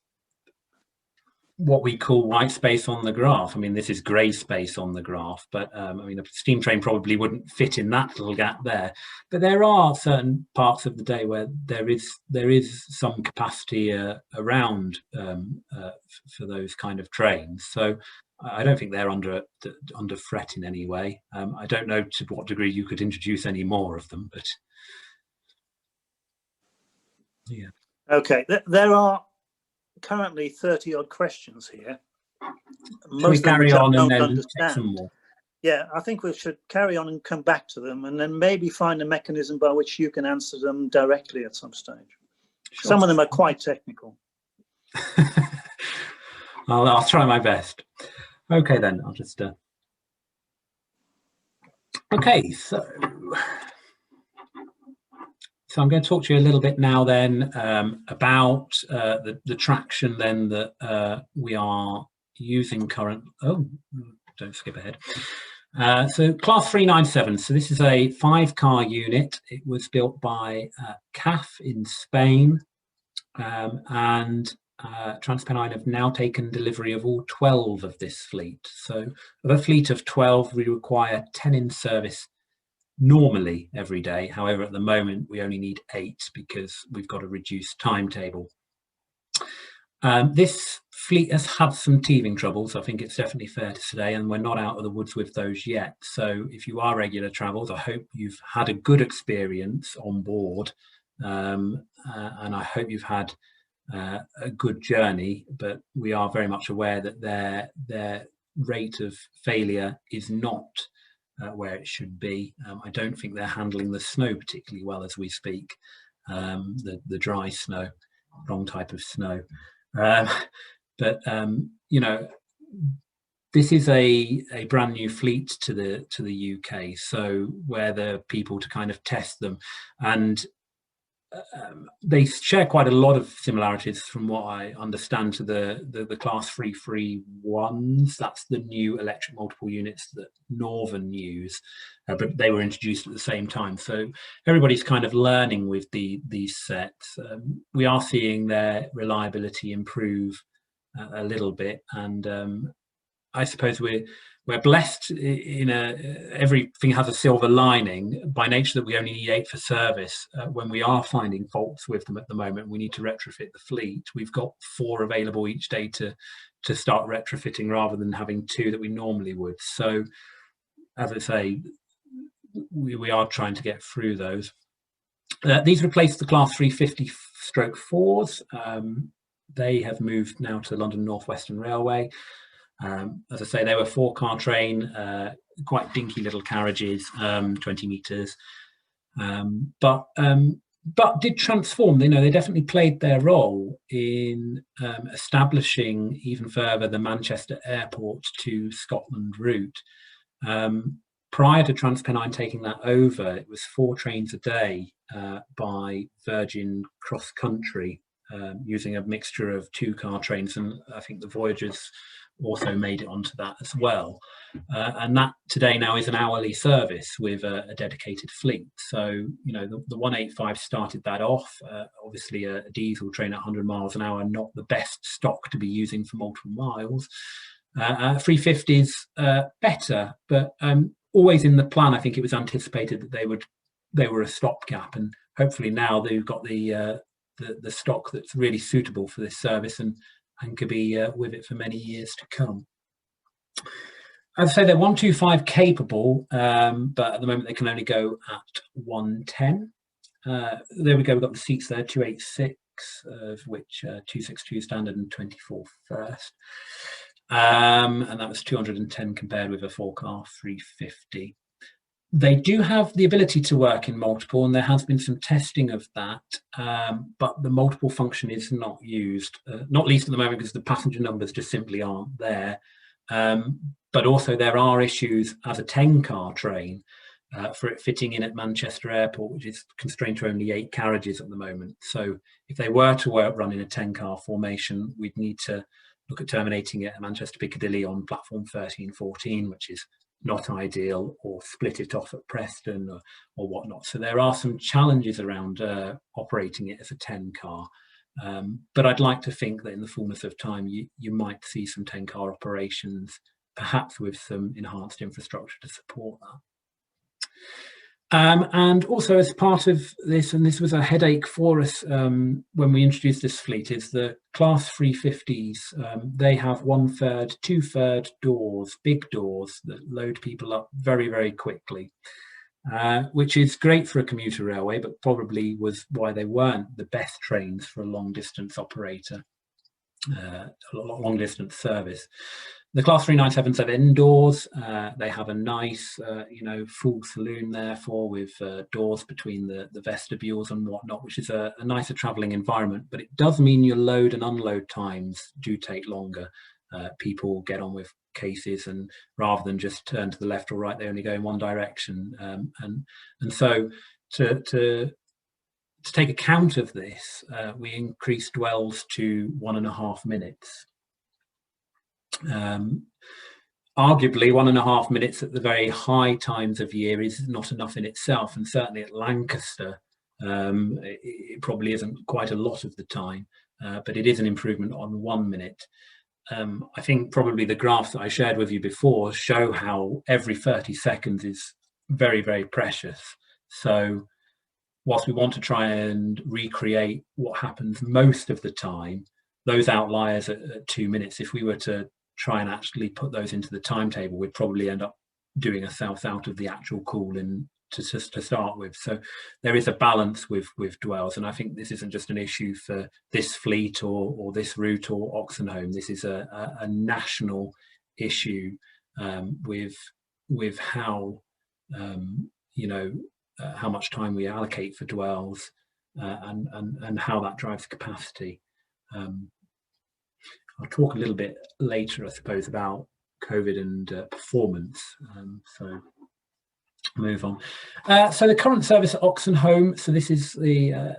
what we call white space on the graph. I mean, this is grey space on the graph, but I mean, a steam train probably wouldn't fit in that little gap there. But there are certain parts of the day where there is some capacity around for those kind of trains. So I don't think they're under threat in any way. I don't know to what degree you could introduce any more of them, but yeah. Okay, there are currently 30 odd questions here. Shall we carry on and then take some more? Yeah, I think we should carry on and come back to them, and then maybe find a mechanism by which you can answer them directly at some stage. Sure. Some of them are quite technical. I'll try my best. Okay, then I'll just. Okay, so I'm going to talk to you a little bit now then about the traction then that we are using current. Oh, don't skip ahead. So class 397. So this is a 5-car unit. It was built by CAF in Spain, and TransPennine have now taken delivery of all 12 of this fleet. So of a fleet of 12, we require 10 in service normally every day. However, at the moment we only need 8 because we've got a reduced timetable. This fleet has had some teething troubles, I think it's definitely fair to say, and we're not out of the woods with those yet. So if you are regular travellers, I hope you've had a good experience on board, and I hope you've had a good journey, but we are very much aware that their rate of failure is not where it should be. I don't think they're handling the snow particularly well as we speak, the dry snow, wrong type of snow. But you know, this is a brand new fleet to the UK, so we're the people to kind of test them, and they share quite a lot of similarities from what I understand to the class 331s. That's the new electric multiple units that Northern use, but they were introduced at the same time. So everybody's kind of learning with these sets. We are seeing their reliability improve a little bit, and I suppose we're blessed in everything has a silver lining by nature that we only need 8 for service. When we are finding faults with them at the moment, we need to retrofit the fleet. We've got 4 available each day to start retrofitting rather than having 2 that we normally would. So as I say, we are trying to get through those. These replace the class 350/4s. They have moved now to the London North Western Railway. As I say, they were 4-car train, quite dinky little carriages, 20 metres, but did transform. You know, they definitely played their role in establishing even further the Manchester Airport to Scotland route. Prior to TransPennine taking that over, it was 4 trains a day by Virgin Cross Country, using a mixture of 2-car trains, and I think the Voyagers also made it onto that as well, and that today now is an hourly service with a dedicated fleet. So you know, the 185 started that off. Obviously a diesel train at 100 miles an hour, not the best stock to be using for multiple miles. 350s better, but always in the plan I think it was anticipated that they were a stopgap, and hopefully now they've got the stock that's really suitable for this service and could be with it for many years to come. I'd say they're 125 capable, but at the moment they can only go at 110. There we go, we've got the seats there, 286, of which 262 standard and 24 first. And that was 210 compared with a 4-car 350. They do have the ability to work in multiple, and there has been some testing of that, but the multiple function is not used, not least at the moment because the passenger numbers just simply aren't there. But also there are issues as a 10-car train for it fitting in at Manchester Airport, which is constrained to only 8 carriages at the moment. So if they were to run in a 10-car formation, we'd need to look at terminating it at Manchester Piccadilly on platform 13-14, which is not ideal, or split it off at Preston or whatnot. So there are some challenges around operating it as a 10-car. But I'd like to think that in the fullness of time, you might see some 10-car operations, perhaps with some enhanced infrastructure to support that. And also as part of this, and this was a headache for us when we introduced this fleet, is the Class 350s. They have 1/3, 2/3 doors, big doors that load people up very, very quickly, which is great for a commuter railway, but probably was why they weren't the best trains for a long distance operator, long distance service. The Class 397s have indoors. They have a nice, full saloon, therefore, with doors between the vestibules and whatnot, which is a nicer travelling environment. But it does mean your load and unload times do take longer. People get on with cases, and rather than just turn to the left or right, they only go in one direction. And so to take account of this, we increased dwells to 1.5 minutes. Arguably 1.5 minutes at the very high times of year is not enough in itself, and certainly at Lancaster it probably isn't quite a lot of the time, but it is an improvement on 1 minute. I think probably the graphs that I shared with you before show how every 30 seconds is very, very precious. So whilst we want to try and recreate what happens most of the time, those outliers at 2 minutes, if we were to try and actually put those into the timetable, we'd probably end up doing ourselves out of the actual call-in to start with. So there is a balance with dwells, and I think this isn't just an issue for this fleet or this route or Oxenholme. This is a national issue with how how much time we allocate for dwells and how that drives capacity. I'll talk a little bit later, I suppose, about COVID and performance. So move on. So the current service at Oxenholme. So this is the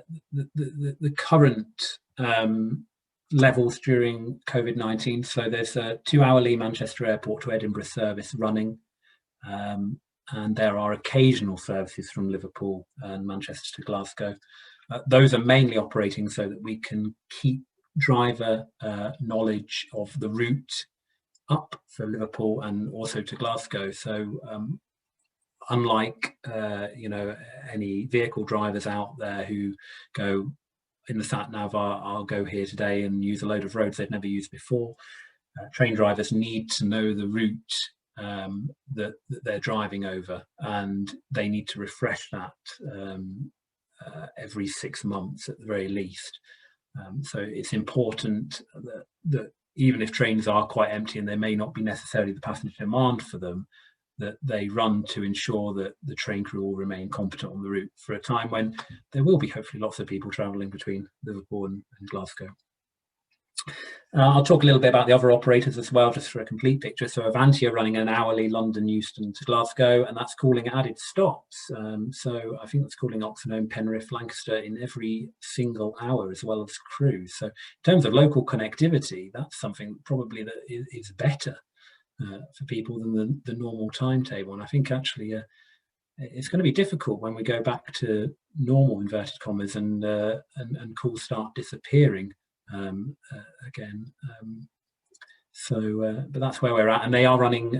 current levels during COVID-19. So there's a 2-hourly Manchester Airport to Edinburgh service running, and there are occasional services from Liverpool and Manchester to Glasgow. Those are mainly operating so that we can keep driver knowledge of the route up for Liverpool and also to Glasgow. So unlike any vehicle drivers out there who go in the sat nav, I'll go here today and use a load of roads they've never used before. Train drivers need to know the route that they're driving over, and they need to refresh that every 6 months at the very least. So it's important that even if trains are quite empty and there may not be necessarily the passenger demand for them, that they run to ensure that the train crew will remain competent on the route for a time when there will be hopefully lots of people travelling between Liverpool and Glasgow. I'll talk a little bit about the other operators as well, just for a complete picture. So Avanti are running an hourly London Euston to Glasgow, and that's calling added stops. So I think that's calling Oxenholme, Penrith, Lancaster in every single hour, as well as crew. So in terms of local connectivity, that's something probably that is better for people than the normal timetable. And I think actually it's going to be difficult when we go back to normal inverted commas and calls start disappearing again. But that's where we're at, and they are running.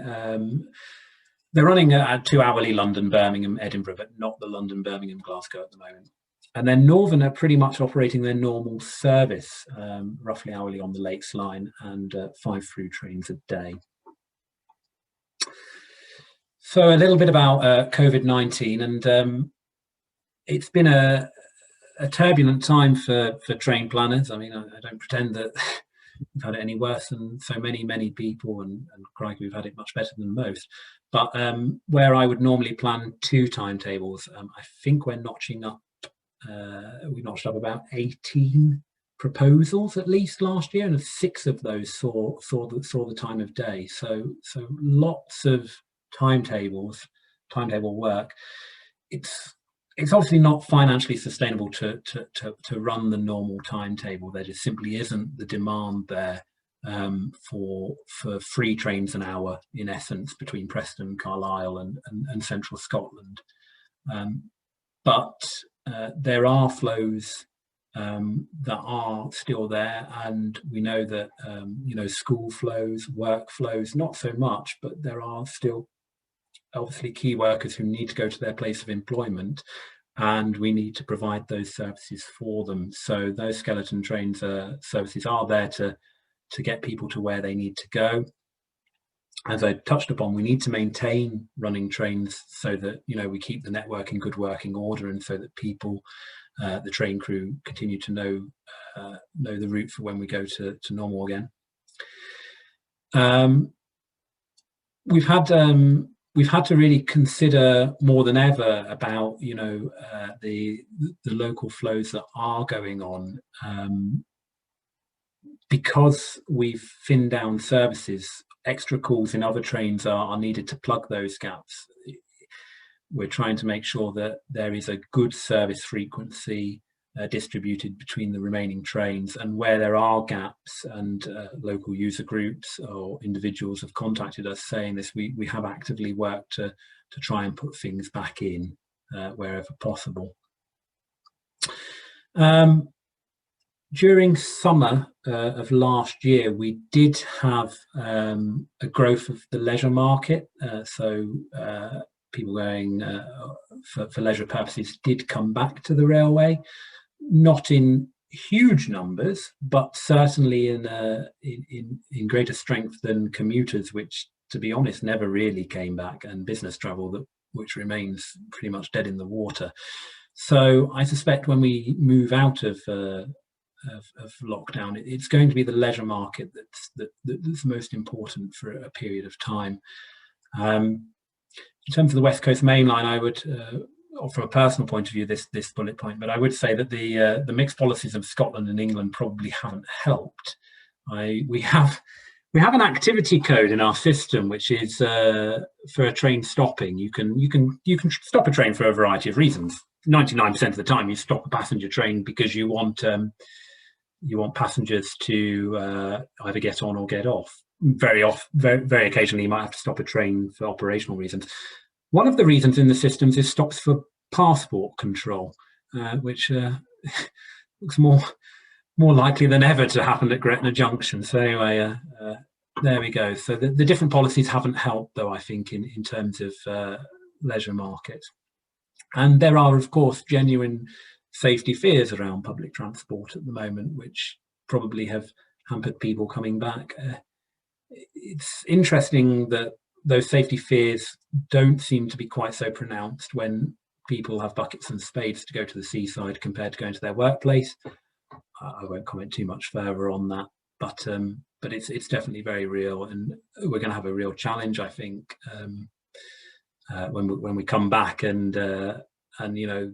They're running a 2-hourly London, Birmingham, Edinburgh, but not the London, Birmingham, Glasgow at the moment. And then Northern are pretty much operating their normal service, roughly hourly on the Lakes Line, and 5 through trains a day. So a little bit about COVID-19, and it's been a turbulent time for train planners. I mean, I don't pretend that we've had it any worse than so many people, and crikey, we've had it much better than most. But where I would normally plan 2 timetables, I think we're notching up. We notched up about 18 proposals at least last year, and 6 of those saw the time of day. So lots of timetable work. It's obviously not financially sustainable to run the normal timetable. There just simply isn't the demand there for 3 trains an hour, in essence, between Preston, Carlisle and central Scotland. But there are flows that are still there, and we know that you know, school flows, work flows, not so much, but there are still obviously key workers who need to go to their place of employment, and we need to provide those services for them. So those skeleton trains services are there to get people to where they need to go. As I touched upon, we need to maintain running trains so that, you know, we keep the network in good working order, and so that people, the train crew, continue to know the route for when we go to normal again. We've had to really consider more than ever about, you know, the local flows that are going on, because we've thinned down services. Extra calls in other trains are needed to plug those gaps. We're trying to make sure that there is a good service frequency distributed between the remaining trains, and where there are gaps, and local user groups or individuals have contacted us saying this, we have actively worked to try and put things back in wherever possible. During summer of last year, we did have a growth of the leisure market. So people going for leisure purposes did come back to the railway, not in huge numbers, but certainly in greater strength than commuters, which, to be honest, never really came back, and business travel, which remains pretty much dead in the water. So I suspect when we move out of lockdown, it's going to be the leisure market that's most important for a period of time. In terms of the West Coast Main Line, I would, from a personal point of view, this bullet point, but I would say that the mixed policies of Scotland and England probably haven't helped. We have an activity code in our system, which is for a train stopping. You can stop a train for a variety of reasons. 99% of the time, you stop a passenger train because you want passengers to either get on or get off. Very occasionally, you might have to stop a train for operational reasons. One of the reasons in the systems is stops for passport control, which looks more likely than ever to happen at Gretna Junction. So anyway, there we go. So the different policies haven't helped, though, I think, in terms of leisure market. And there are, of course, genuine safety fears around public transport at the moment, which probably have hampered people coming back. It's interesting that those safety fears don't seem to be quite so pronounced when people have buckets and spades to go to the seaside compared to going to their workplace. I won't comment too much further on that, but it's definitely very real, and we're going to have a real challenge, I think, when we come back, and you know,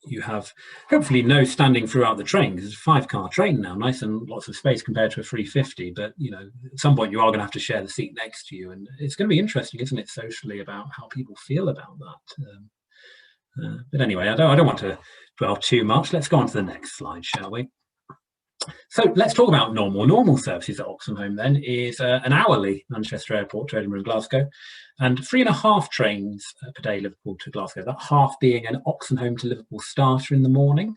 you have hopefully no standing throughout the train, because it's a 5-car train now, nice and lots of space compared to a 350. But you know, at some point you are going to have to share the seat next to you, and it's going to be interesting, isn't it, socially, about how people feel about that. But anyway, I don't want to dwell too much. Let's go on to the next slide, shall we? So let's talk about normal services at Oxenholme. Then is an hourly Manchester Airport to Edinburgh and Glasgow, and 3.5 trains per day, Liverpool to Glasgow. That half being an Oxenholme to Liverpool starter in the morning.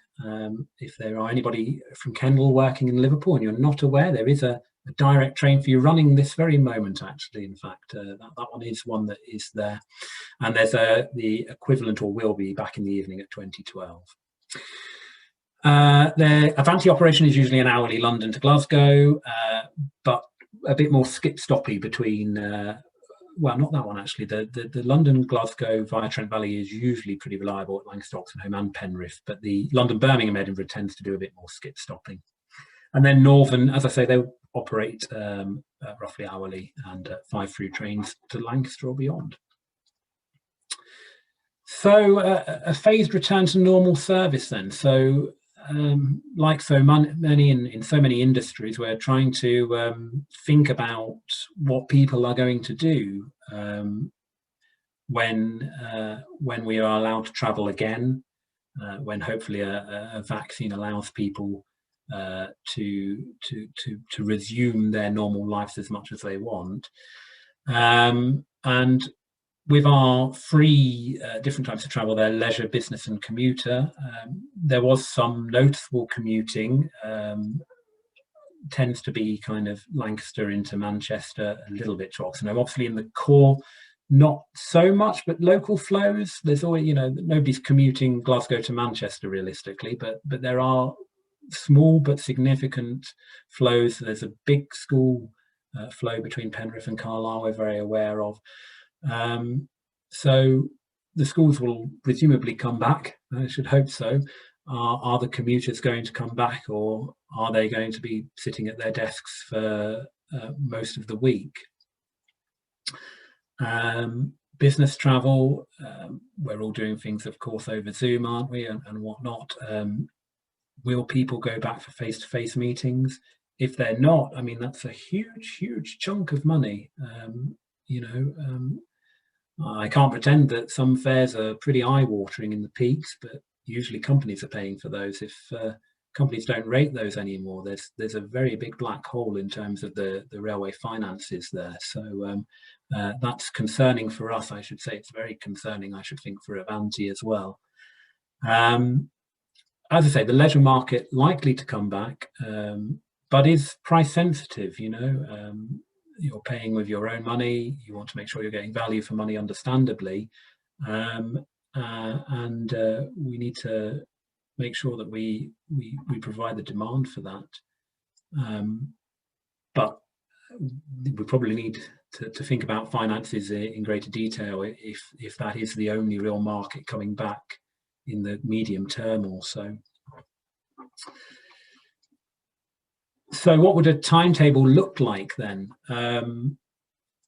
If there are anybody from Kendal working in Liverpool and you're not aware, there is a direct train for you running this very moment, actually. In fact, that one is one that is there, and there's the equivalent, or will be, back in the evening at 2012. The Avanti operation is usually an hourly London to Glasgow, but a bit more skip-stoppy between, well, not that one actually. The London-Glasgow via Trent Valley is usually pretty reliable at Lancaster, Oxenholme and Penrith, but the London-Birmingham-Edinburgh tends to do a bit more skip-stopping. And then Northern, as I say, they operate roughly hourly, and 5 through trains to Lancaster or beyond. So a phased return to normal service then. So like so many in so many industries, we're trying to think about what people are going to do when we are allowed to travel again, when hopefully a vaccine allows people to resume their normal lives as much as they want. And with our free different types of travel there, leisure, business and commuter, there was some noticeable commuting. Tends to be kind of Lancaster into Manchester, a little bit to Oxenholme. Obviously in the core, not so much, but local flows, there's always, you know, nobody's commuting Glasgow to Manchester realistically, but there are small but significant flows. There's a big school flow between Penrith and Carlisle we're very aware of. So the schools will presumably come back, I should hope so. Are the commuters going to come back, or are they going to be sitting at their desks for most of the week? Business travel, we're all doing things, of course, over Zoom, aren't we, and whatnot. Will people go back for face-to-face meetings? If they're not, I mean, that's a huge chunk of money. You know, I can't pretend that some fares are pretty eye-watering in the peaks, but usually companies are paying for those. If companies don't rate those anymore, there's a very big black hole in terms of the railway finances there. So that's concerning for us. I should say it's very concerning, I should think, for Avanti as well. As I say, the leisure market likely to come back, but is price sensitive. You know, you're paying with your own money. You want to make sure you're getting value for money, understandably. And we need to make sure that we provide the demand for that. But we probably need to think about finances in greater detail if that is the only real market coming back in the medium term or so. So what would a timetable look like then? And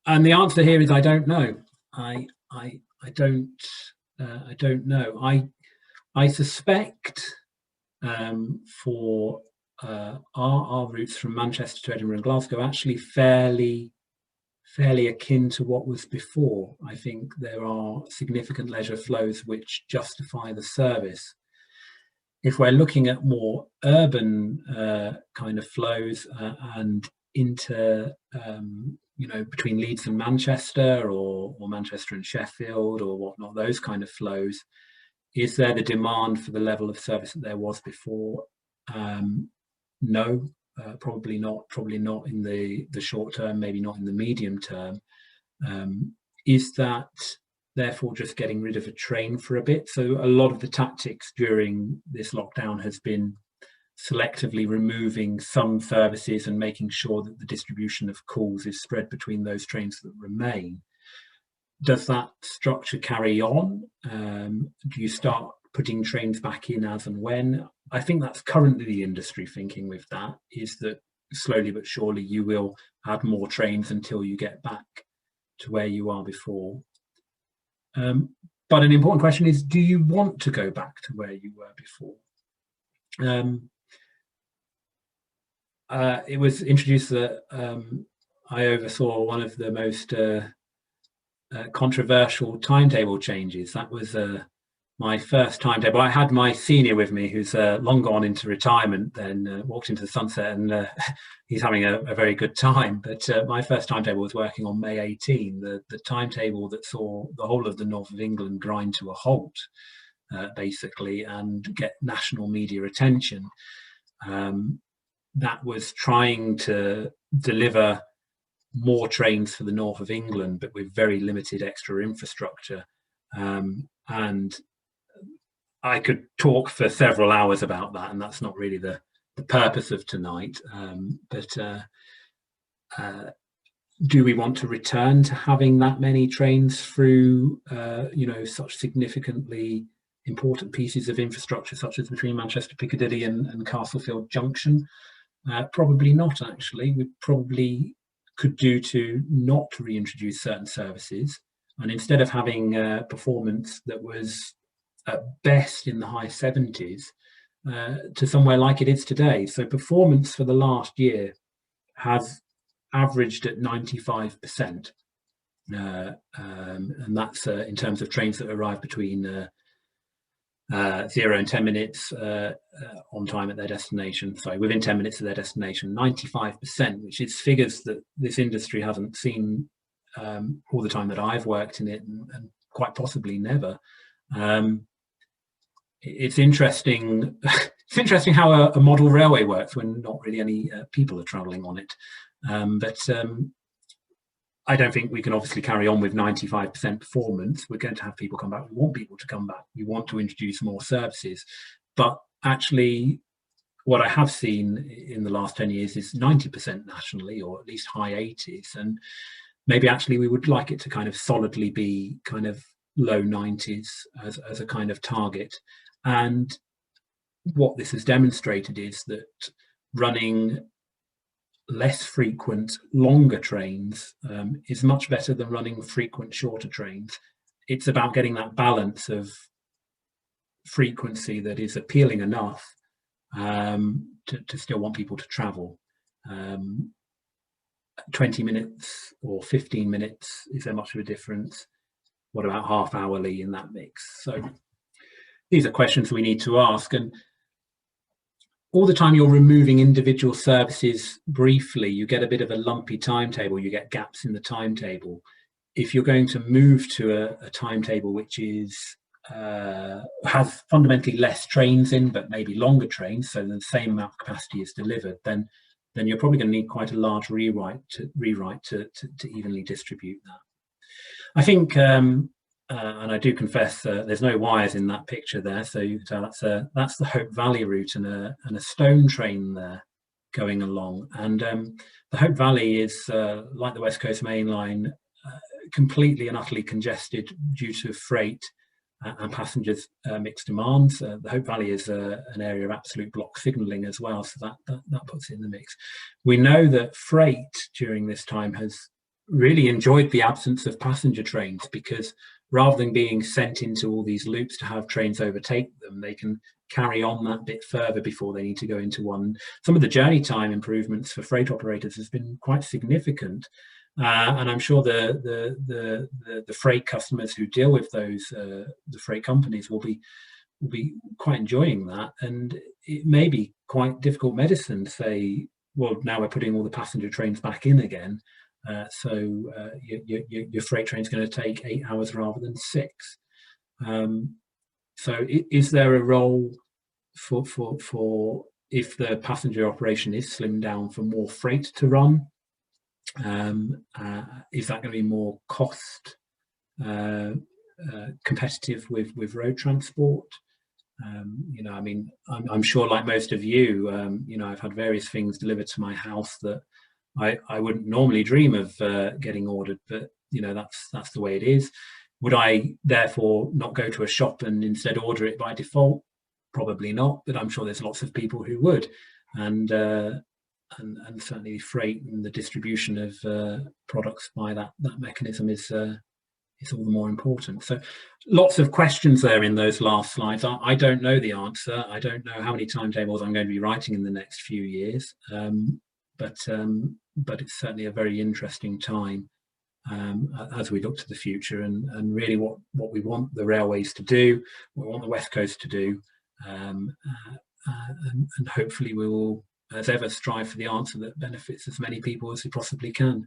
the answer here is I don't know. I don't know. I suspect for our routes from Manchester to Edinburgh and Glasgow actually fairly akin to what was before. I think there are significant leisure flows which justify the service. If we're looking at more urban kind of flows and into you know, between Leeds and Manchester, or Manchester and Sheffield, or whatnot, those kind of flows, is there the demand for the level of service that there was before? No, probably not. Probably not in the short term, maybe not in the medium term. Is that therefore just getting rid of a train for a bit? So a lot of the tactics during this lockdown has been selectively removing some services and making sure that the distribution of calls is spread between those trains that remain. Does that structure carry on? Do you start putting trains back in as and when? I think that's currently the industry thinking with that, is that slowly but surely you will add more trains until you get back to where you are before. But an important question is, do you want to go back to where you were before? It was introduced that I oversaw one of the most controversial timetable changes. That was my first timetable. I had my senior with me who's long gone into retirement, then walked into the sunset, and he's having a very good time. But my first timetable was working on May 18, the timetable that saw the whole of the north of England grind to a halt, basically, and get national media attention. That was trying to deliver more trains for the north of England, but with very limited extra infrastructure. And I could talk for several hours about that, and that's not really the purpose of tonight. But do we want to return to having that many trains through, you know, such significantly important pieces of infrastructure, such as between Manchester Piccadilly and Castlefield Junction? Probably not, actually. We probably could do to not reintroduce certain services, and instead of having performance that was at best in the high 70s to somewhere like it is today. So performance for the last year has averaged at 95%, and that's in terms of trains that arrive between 0 and 10 minutes on time at their destination. Sorry, within 10 minutes of their destination, 95%, which is figures that this industry hasn't seen all the time that I've worked in it, and quite possibly never. It's interesting. It's interesting how a model railway works when not really any people are travelling on it. But I don't think we can obviously carry on with 95% performance. We're going to have people come back. We want people to come back. We want to introduce more services. But actually, what I have seen in the last 10 years is 90% nationally, or at least high 80s. And maybe actually we would like it to kind of solidly be kind of low 90s as a kind of target. And what this has demonstrated is that running less frequent, longer trains is much better than running frequent, shorter trains. It's about getting that balance of frequency that is appealing enough to still want people to travel. 20 minutes or 15 minutes, is there much of a difference? What about half hourly in that mix? So these are questions we need to ask. And all the time you're removing individual services briefly, you get a bit of a lumpy timetable, you get gaps in the timetable. If you're going to move to a timetable which is has fundamentally less trains in, but maybe longer trains, so the same amount of capacity is delivered, then you're probably going to need quite a large rewrite to evenly distribute that. I think, and I do confess, there's no wires in that picture there, so you can tell that's the Hope Valley route and a stone train there going along. And the Hope Valley is, like the West Coast Main Line, completely and utterly congested due to freight and passengers' mixed demands. The Hope Valley is an area of absolute block signalling as well, so that puts it in the mix. We know that freight during this time has really enjoyed the absence of passenger trains, because rather than being sent into all these loops to have trains overtake them, they can carry on that bit further before they need to go into one. Some of the journey time improvements for freight operators has been quite significant. And I'm sure the freight customers who deal with those, the freight companies, will be quite enjoying that. And it may be quite difficult medicine to say, well, now we're putting all the passenger trains back in again. So your freight train is going to take 8 hours rather than 6. So is there a role for if the passenger operation is slimmed down, for more freight to run? Is that going to be more cost competitive with road transport? You know, I mean, I'm sure, like most of you, you know, I've had various things delivered to my house that I wouldn't normally dream of getting ordered, but you know, that's the way it is. Would I therefore not go to a shop and instead order it by default? Probably not, but I'm sure there's lots of people who would. And certainly freight and the distribution of products by that mechanism is all the more important. So lots of questions there in those last slides. I don't know the answer. I don't know how many timetables I'm going to be writing in the next few years, but it's certainly a very interesting time as we look to the future, and really what we want the railways to do, what we want the West Coast to do, and hopefully we will, as ever, strive for the answer that benefits as many people as we possibly can.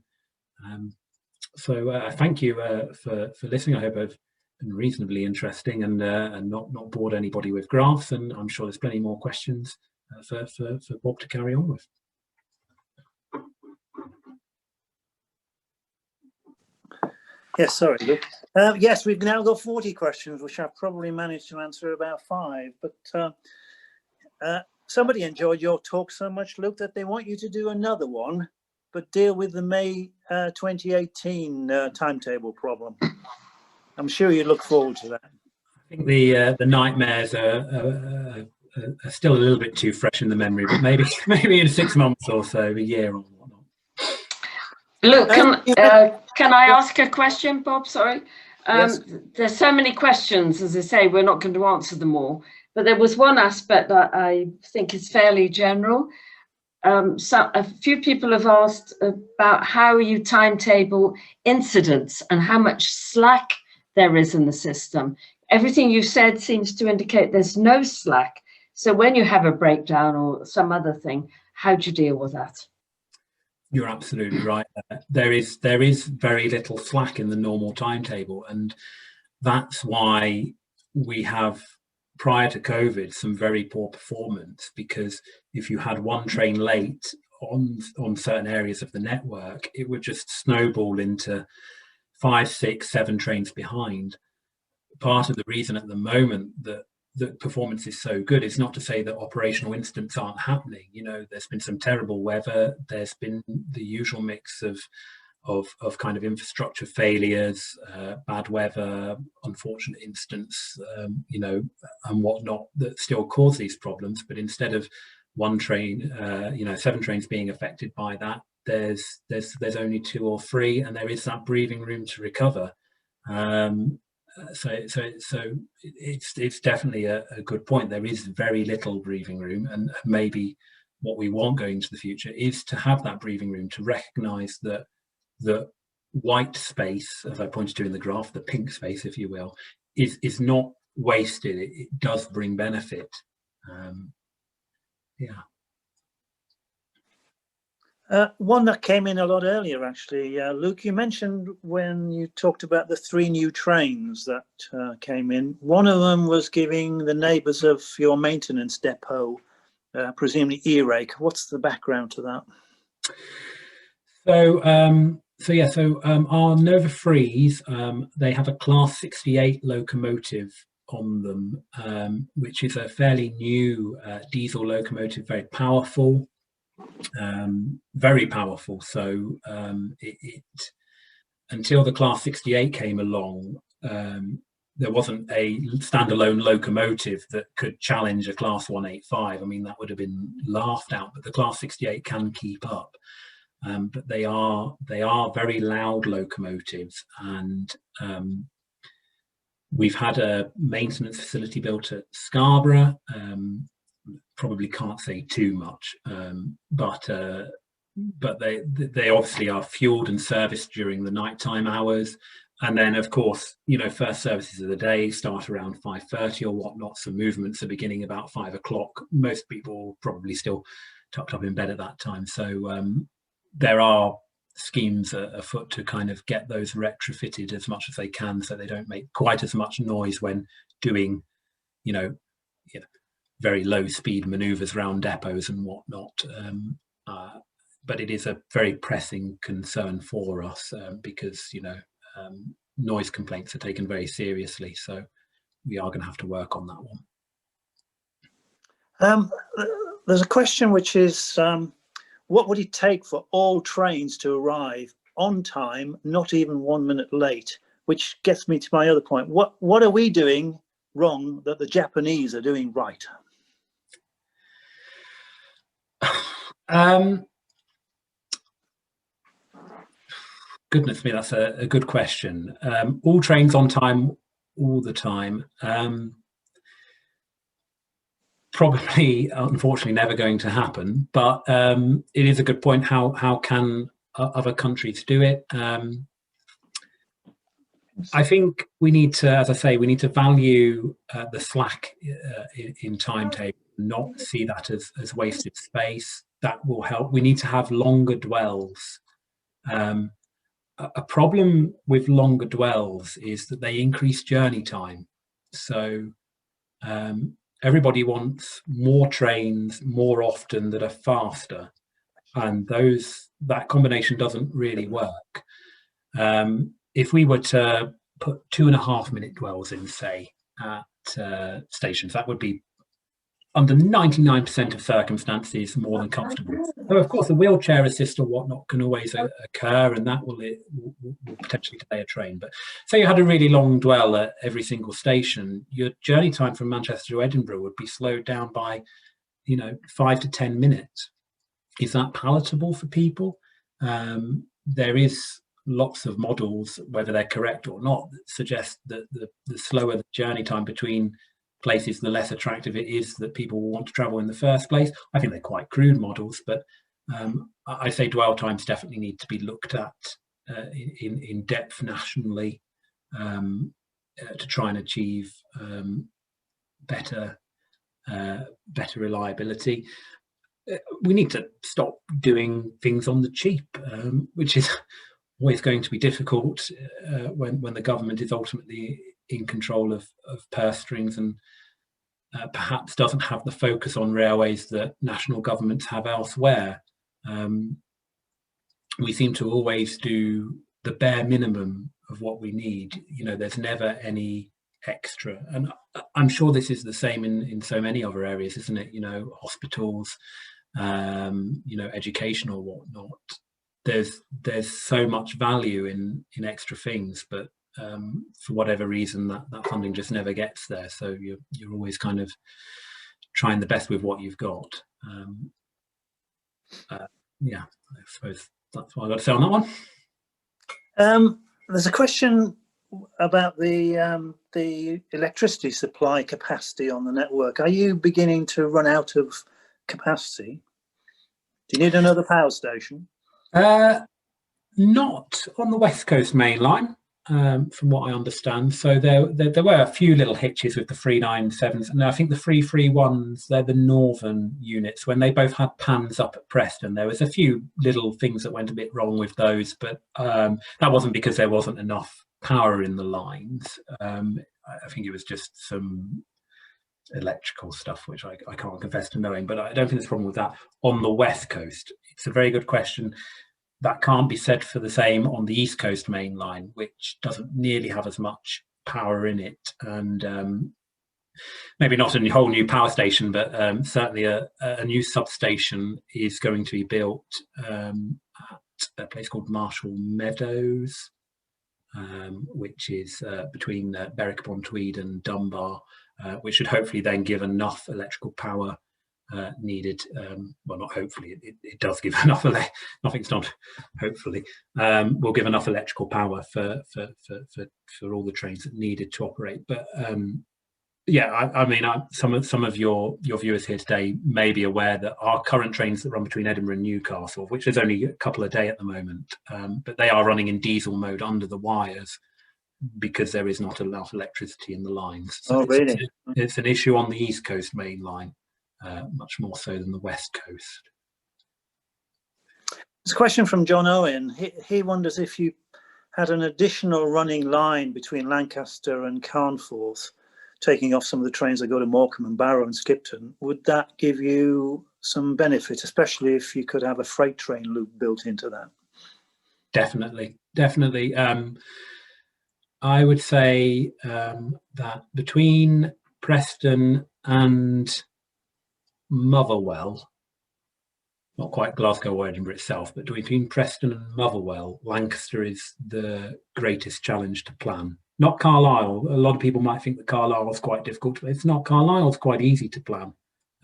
So thank you for listening. I hope I've been reasonably interesting and not bored anybody with graphs, and I'm sure there's plenty more questions for Bob to carry on with. Yes, sorry, Luke. Yes, we've now got 40 questions, which I've probably managed to answer about 5. But somebody enjoyed your talk so much, Luke, that they want you to do another one, but deal with the May 2018 timetable problem. I'm sure you look forward to that. I think the nightmares are still a little bit too fresh in the memory, but maybe in 6 months or so, a year or whatnot. Luke, can I ask a question, Bob? Sorry. Yes. There's so many questions, as I say, we're not going to answer them all. But there was one aspect that I think is fairly general. So a few people have asked about how you timetable incidents and how much slack there is in the system. Everything you said seems to indicate there's no slack. So when you have a breakdown or some other thing, how do you deal with that? You're absolutely right. There is very little slack in the normal timetable, and that's why we have, prior to COVID, some very poor performance, because if you had one train late on certain areas of the network, it would just snowball into 5, 6, 7 trains behind. Part of the reason at the moment that performance is so good is not to say that operational incidents aren't happening. You know, there's been some terrible weather, there's been the usual mix of kind of infrastructure failures, bad weather, unfortunate incidents, you know, and whatnot, that still cause these problems. But instead of one train, you know, 7 trains being affected by that, there's only 2 or 3, and there is that breathing room to recover. So it's definitely a good point. There is very little breathing room, and maybe what we want going into the future is to have that breathing room, to recognise that the white space, as I pointed to in the graph, the pink space, if you will, is not wasted. It does bring benefit. Yeah. One that came in a lot earlier, actually. Luke, you mentioned when you talked about the 3 new trains that came in, one of them was giving the neighbours of your maintenance depot, presumably earache. What's the background to that? So our Nova Frees, they have a Class 68 locomotive on them, which is a fairly new diesel locomotive, very powerful. Very powerful. So until the Class 68 came along, there wasn't a standalone locomotive that could challenge a Class 185. I mean, that would have been laughed at, but the Class 68 can keep up. But they are very loud locomotives, and we've had a maintenance facility built at Scarborough. Probably can't say too much, but they obviously are fueled and serviced during the nighttime hours, and then of course, you know, first services of the day start around 5:30 or whatnot, so movements are beginning about 5 o'clock. Most people probably still tucked up in bed at that time, so there are schemes afoot to kind of get those retrofitted as much as they can, so they don't make quite as much noise when doing, you know, very low speed maneuvers around depots and whatnot. But it is a very pressing concern for us, because, you know, noise complaints are taken very seriously. So we are going to have to work on that one. There's a question which is, what would it take for all trains to arrive on time, not even 1 minute late? Which gets me to my other point. What are we doing wrong that the Japanese are doing right? Goodness me, that's a good question. All trains on time all the time. Probably, unfortunately, never going to happen, but it is a good point. How can other countries do it? I think we need to, as I say, we need to value the slack in timetable, not see that as wasted space. That will help. We need to have longer dwells. A problem with longer dwells is that they increase journey time. So everybody wants more trains more often that are faster, and that combination doesn't really work. If we were to put 2.5 minute dwells in, say, at stations, that would be, under 99% of circumstances, more than comfortable. Though, of course, a wheelchair assist or whatnot can always occur, and that will potentially delay a train. But say you had a really long dwell at every single station, your journey time from Manchester to Edinburgh would be slowed down by, 5 to 10 minutes. Is that palatable for people? There is lots of models, whether they're correct or not, that suggest that the slower the journey time between places, the less attractive it is that people will want to travel in the first place. I think they're quite crude models, but I say dwell times definitely need to be looked at in depth nationally to try and achieve better reliability. we need to stop doing things on the cheap, which is always going to be difficult when the government is ultimately in control of purse strings and perhaps doesn't have the focus on railways that national governments have elsewhere. We seem to always do the bare minimum of what we need. You know, there's never any extra, and I'm sure this is the same in so many other areas, isn't it? You know, hospitals, you know, education or whatnot. There's so much value in extra things, but for whatever reason that funding just never gets there. So you're always kind of trying the best with what you've got. Yeah, I suppose that's what I've got to say on that one. There's a question about the electricity supply capacity on the network. Are you beginning to run out of capacity? Do you need another power station? Not on the West Coast main line, from what I understand. So there were a few little hitches with the 397s, and I think the 331s, they're the northern units. When they both had pans up at Preston, there was a few little things that went a bit wrong with those, but that wasn't because there wasn't enough power in the lines. I think it was just some electrical stuff, which I can't confess to knowing, but I don't think there's a problem with that. On the West Coast, it's a very good question. That can't be said for the same on the East Coast main line, which doesn't nearly have as much power in it. And maybe not a whole new power station, but certainly a new substation is going to be built at a place called Marshall Meadows, which is between Berwick-upon-Tweed and Dunbar, which should hopefully then give enough electrical power needed. Well, not hopefully, it does give enough. Nothing's not hopefully. Will give enough electrical power for all the trains that needed to operate. But yeah, I mean, some of your viewers here today may be aware that our current trains that run between Edinburgh and Newcastle, which is only a couple a day at the moment, but they are running in diesel mode under the wires because there is not enough electricity in the lines. So really? It's an issue on the East Coast main line, much more so than the West Coast. There's a question from John Owen. He wonders if you had an additional running line between Lancaster and Carnforth, taking off some of the trains that go to Morecambe and Barrow and Skipton, would that give you some benefit, especially if you could have a freight train loop built into that? Definitely. I would say that between Preston and Motherwell, not quite Glasgow or Edinburgh itself, but between Preston and Motherwell, Lancaster is the greatest challenge to plan. Not Carlisle. A lot of people might think that Carlisle is quite difficult, but it's not. Carlisle's quite easy to plan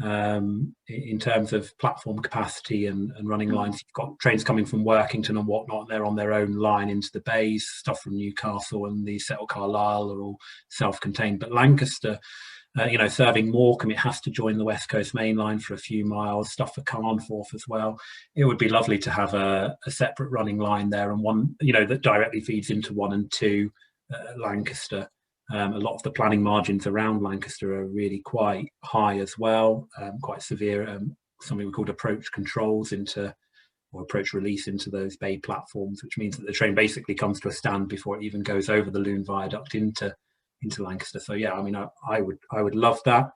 in terms of platform capacity and running lines. You've got trains coming from Workington and whatnot, and they're on their own line into the bays. Stuff from Newcastle and the Settle Carlisle are all self-contained. But Lancaster, you know, serving Morecambe, it has to join the West Coast main line for a few miles. Stuff for Carnforth as well. It would be lovely to have a separate running line there, and one, you know, that directly feeds into 1 and 2 Lancaster. A lot of the planning margins around Lancaster are really quite high as well, quite severe. Something we called approach controls or approach release into those bay platforms, which means that the train basically comes to a stand before it even goes over the Lune Viaduct into Lancaster. So yeah, I mean, I would love that.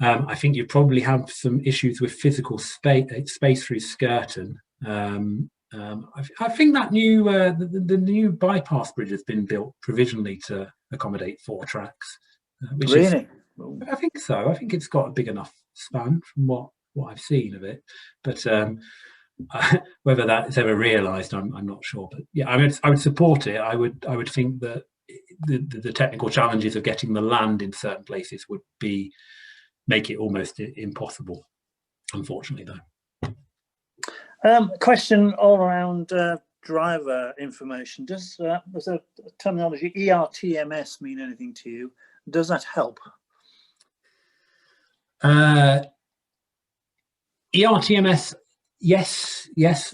I think you probably have some issues with physical space through Skirton. I think that new the new bypass bridge has been built provisionally to accommodate 4 tracks. Which really? I think so. I think it's got a big enough span from what I've seen of it. But whether that is ever realised, I'm not sure. But yeah, I mean, I would support it. I would think that the technical challenges of getting the land in certain places would make it almost impossible. Unfortunately, though. Question all around driver information. Does a terminology ERTMS mean anything to you? Does that help? ERTMS, yes.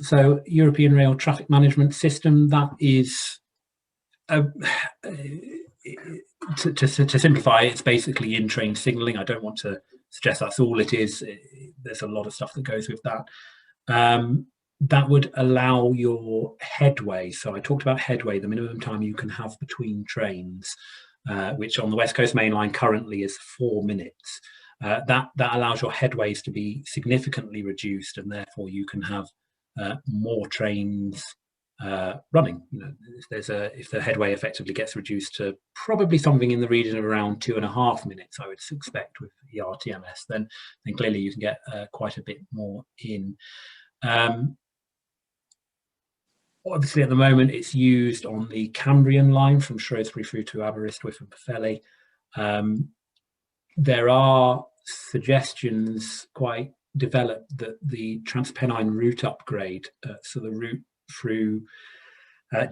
So European Rail Traffic Management System. That is, to simplify, it's basically in-train signalling. I don't want to suggest that's all it is. There's a lot of stuff that goes with that. That would allow your headway. So I talked about headway, the minimum time you can have between trains, which on the West Coast Main Line currently is 4 minutes. That allows your headways to be significantly reduced, and therefore you can have more trains running. You know, if the headway effectively gets reduced to probably something in the region of around 2.5 minutes, I would expect with ERTMS, then clearly you can get quite a bit more in. Obviously, at the moment, it's used on the Cambrian line from Shrewsbury through to Aberystwyth and Pwllheli. There are suggestions quite developed that the Transpennine route upgrade, so the route through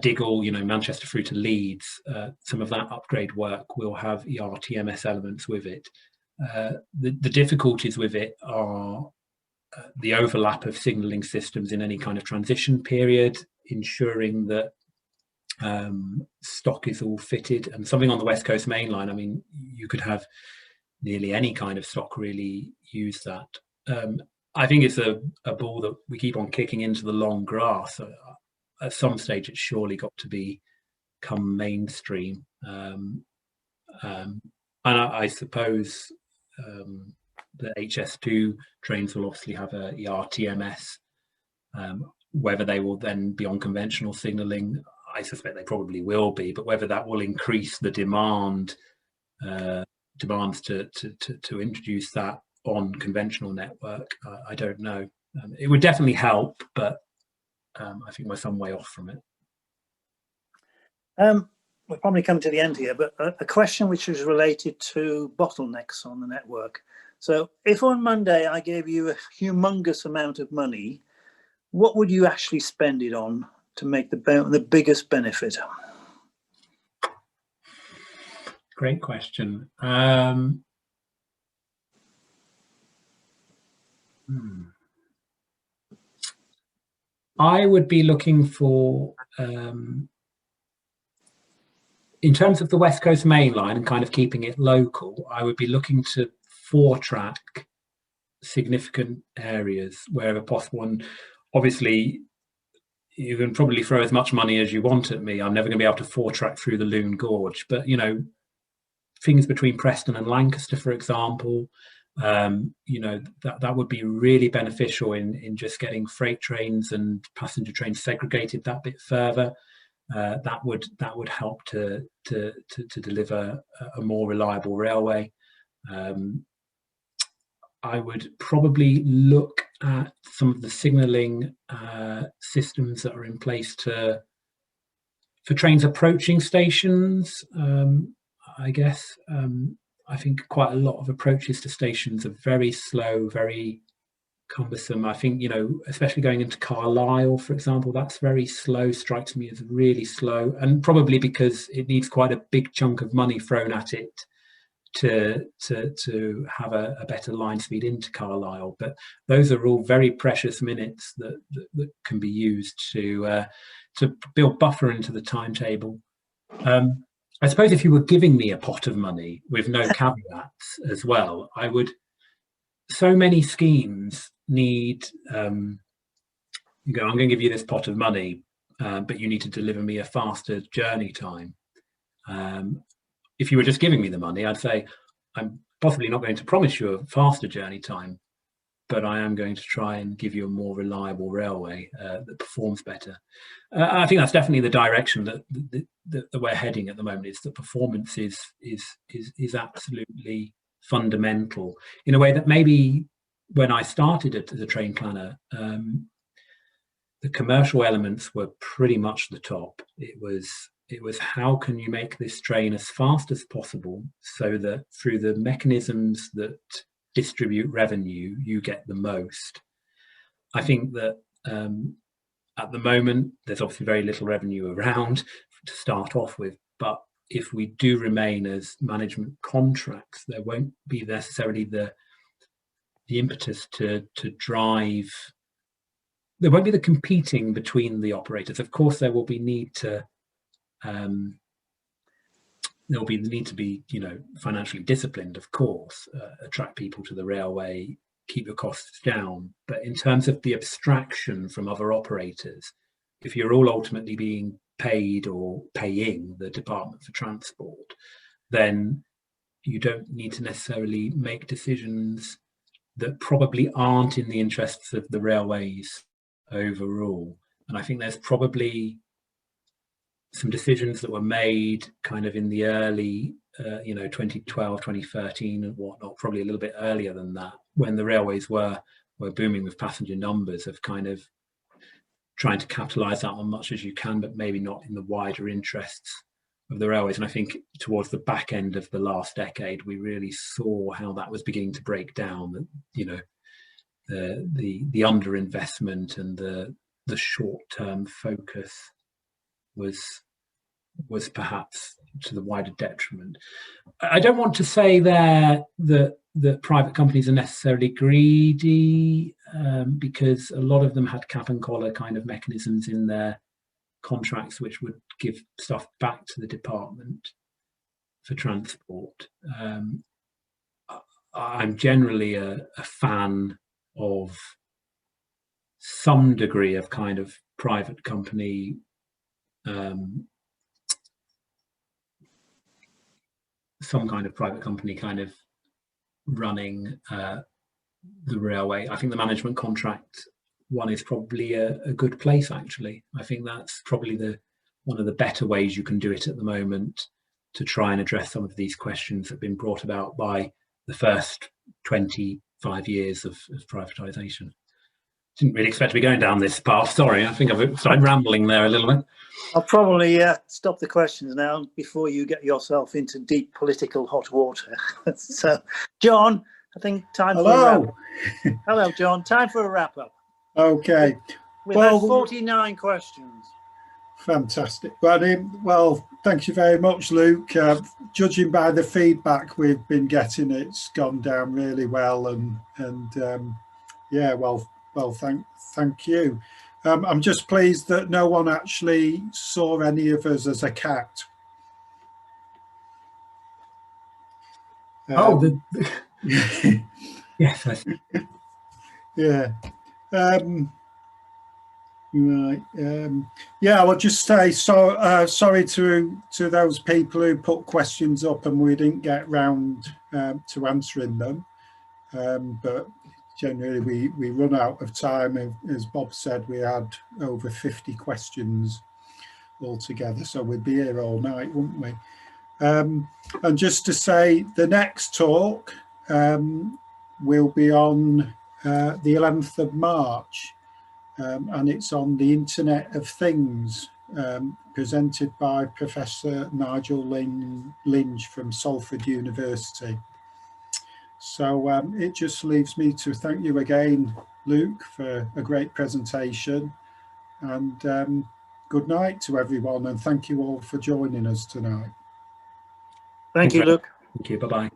Diggle, you know, Manchester through to Leeds, some of that upgrade work will have ERTMS elements with it. The difficulties with it are the overlap of signalling systems in any kind of transition period, ensuring that stock is all fitted, and something on the West Coast Main Line, I mean, you could have nearly any kind of stock really use that. I think it's a ball that we keep on kicking into the long grass. At some stage, it's surely got to become mainstream. And I suppose the HS2 trains will obviously have a ERTMS. Whether they will then be on conventional signalling, I suspect they probably will be, but whether that will increase the demands to introduce that on conventional network, I don't know. It would definitely help, but I think we're some way off from it. We'll probably come to the end here, but a question which is related to bottlenecks on the network. So if on Monday I gave you a humongous amount of money, what would you actually spend it on to make the biggest benefit? Great question. I would be looking for, in terms of the West Coast Main Line and kind of keeping it local, I would be looking to 4-track significant areas wherever possible. And obviously, you can probably throw as much money as you want at me. I'm never going to be able to 4-track through the Lune Gorge, but you know, things between Preston and Lancaster, for example, you know, that would be really beneficial in just getting freight trains and passenger trains segregated that bit further. That would help to deliver a more reliable railway. I would probably look at some of the signalling systems that are in place for trains approaching stations. I guess I think quite a lot of approaches to stations are very slow, very cumbersome. I think, you know, especially going into Carlisle, for example, that's very slow, strikes me as really slow, and probably because it needs quite a big chunk of money thrown at it to have a better line speed into Carlisle. But those are all very precious minutes that can be used to build buffer into the timetable. I suppose if you were giving me a pot of money with no caveats as well, I would. So many schemes need. You go, I'm going to give you this pot of money, but you need to deliver me a faster journey time. If you were just giving me the money, I'd say I'm possibly not going to promise you a faster journey time, but I am going to try and give you a more reliable railway that performs better. I think that's definitely the direction that we're heading at the moment. Is that performance is absolutely fundamental in a way that maybe when I started as a train planner, the commercial elements were pretty much the top. It was how can you make this train as fast as possible so that through the mechanisms that distribute revenue, you get the most. I think that at the moment, there's obviously very little revenue around to start off with, but if we do remain as management contracts, there won't be necessarily the impetus to drive. There won't be the competing between the operators. Of course, there will be need to there'll be the need to be, you know, financially disciplined, of course, attract people to the railway, keep your costs down. But in terms of the abstraction from other operators, if you're all ultimately being paid or paying the Department for Transport, then you don't need to necessarily make decisions that probably aren't in the interests of the railways overall. And I think there's probably some decisions that were made kind of in the early, 2012, 2013 and whatnot, probably a little bit earlier than that, when the railways were booming with passenger numbers, of kind of trying to capitalise that on much as you can, but maybe not in the wider interests of the railways. And I think towards the back end of the last decade, we really saw how that was beginning to break down. That, you know, the underinvestment and the short-term focus was perhaps to the wider detriment. I don't want to say there that private companies are necessarily greedy, because a lot of them had cap and collar kind of mechanisms in their contracts which would give stuff back to the Department for Transport. I'm generally a fan of some degree of kind of private company some kind of private company kind of running the railway. I think the management contract one is probably a good place, actually. I think that's probably one of the better ways you can do it at the moment to try and address some of these questions that have been brought about by the first 25 years of privatisation. Didn't really expect to be going down this path. Sorry, I think I've started rambling there a little bit. I'll probably stop the questions now before you get yourself into deep political hot water. So, John, I think time for a wrap. Hello, John. Time for a wrap up. Okay. We've had 49 questions. Fantastic. Well, thank you very much, Luke. Judging by the feedback we've been getting, it's gone down really well, and yeah, well, thank you. I'm just pleased that no one actually saw any of us as a cat. Yes. Yeah. Right. Yeah, I'll just say sorry to those people who put questions up and we didn't get round to answering them. But generally we run out of time. As Bob said, we had over 50 questions altogether, so we'd be here all night, wouldn't we? And just to say, the next talk will be on the 11th of March. And it's on the Internet of Things, presented by Professor Nigel Linge from Salford University. So it just leaves me to thank you again, Luke, for a great presentation, and good night to everyone, and thank you all for joining us tonight. Thank you, Luke. Thank you. Bye-bye.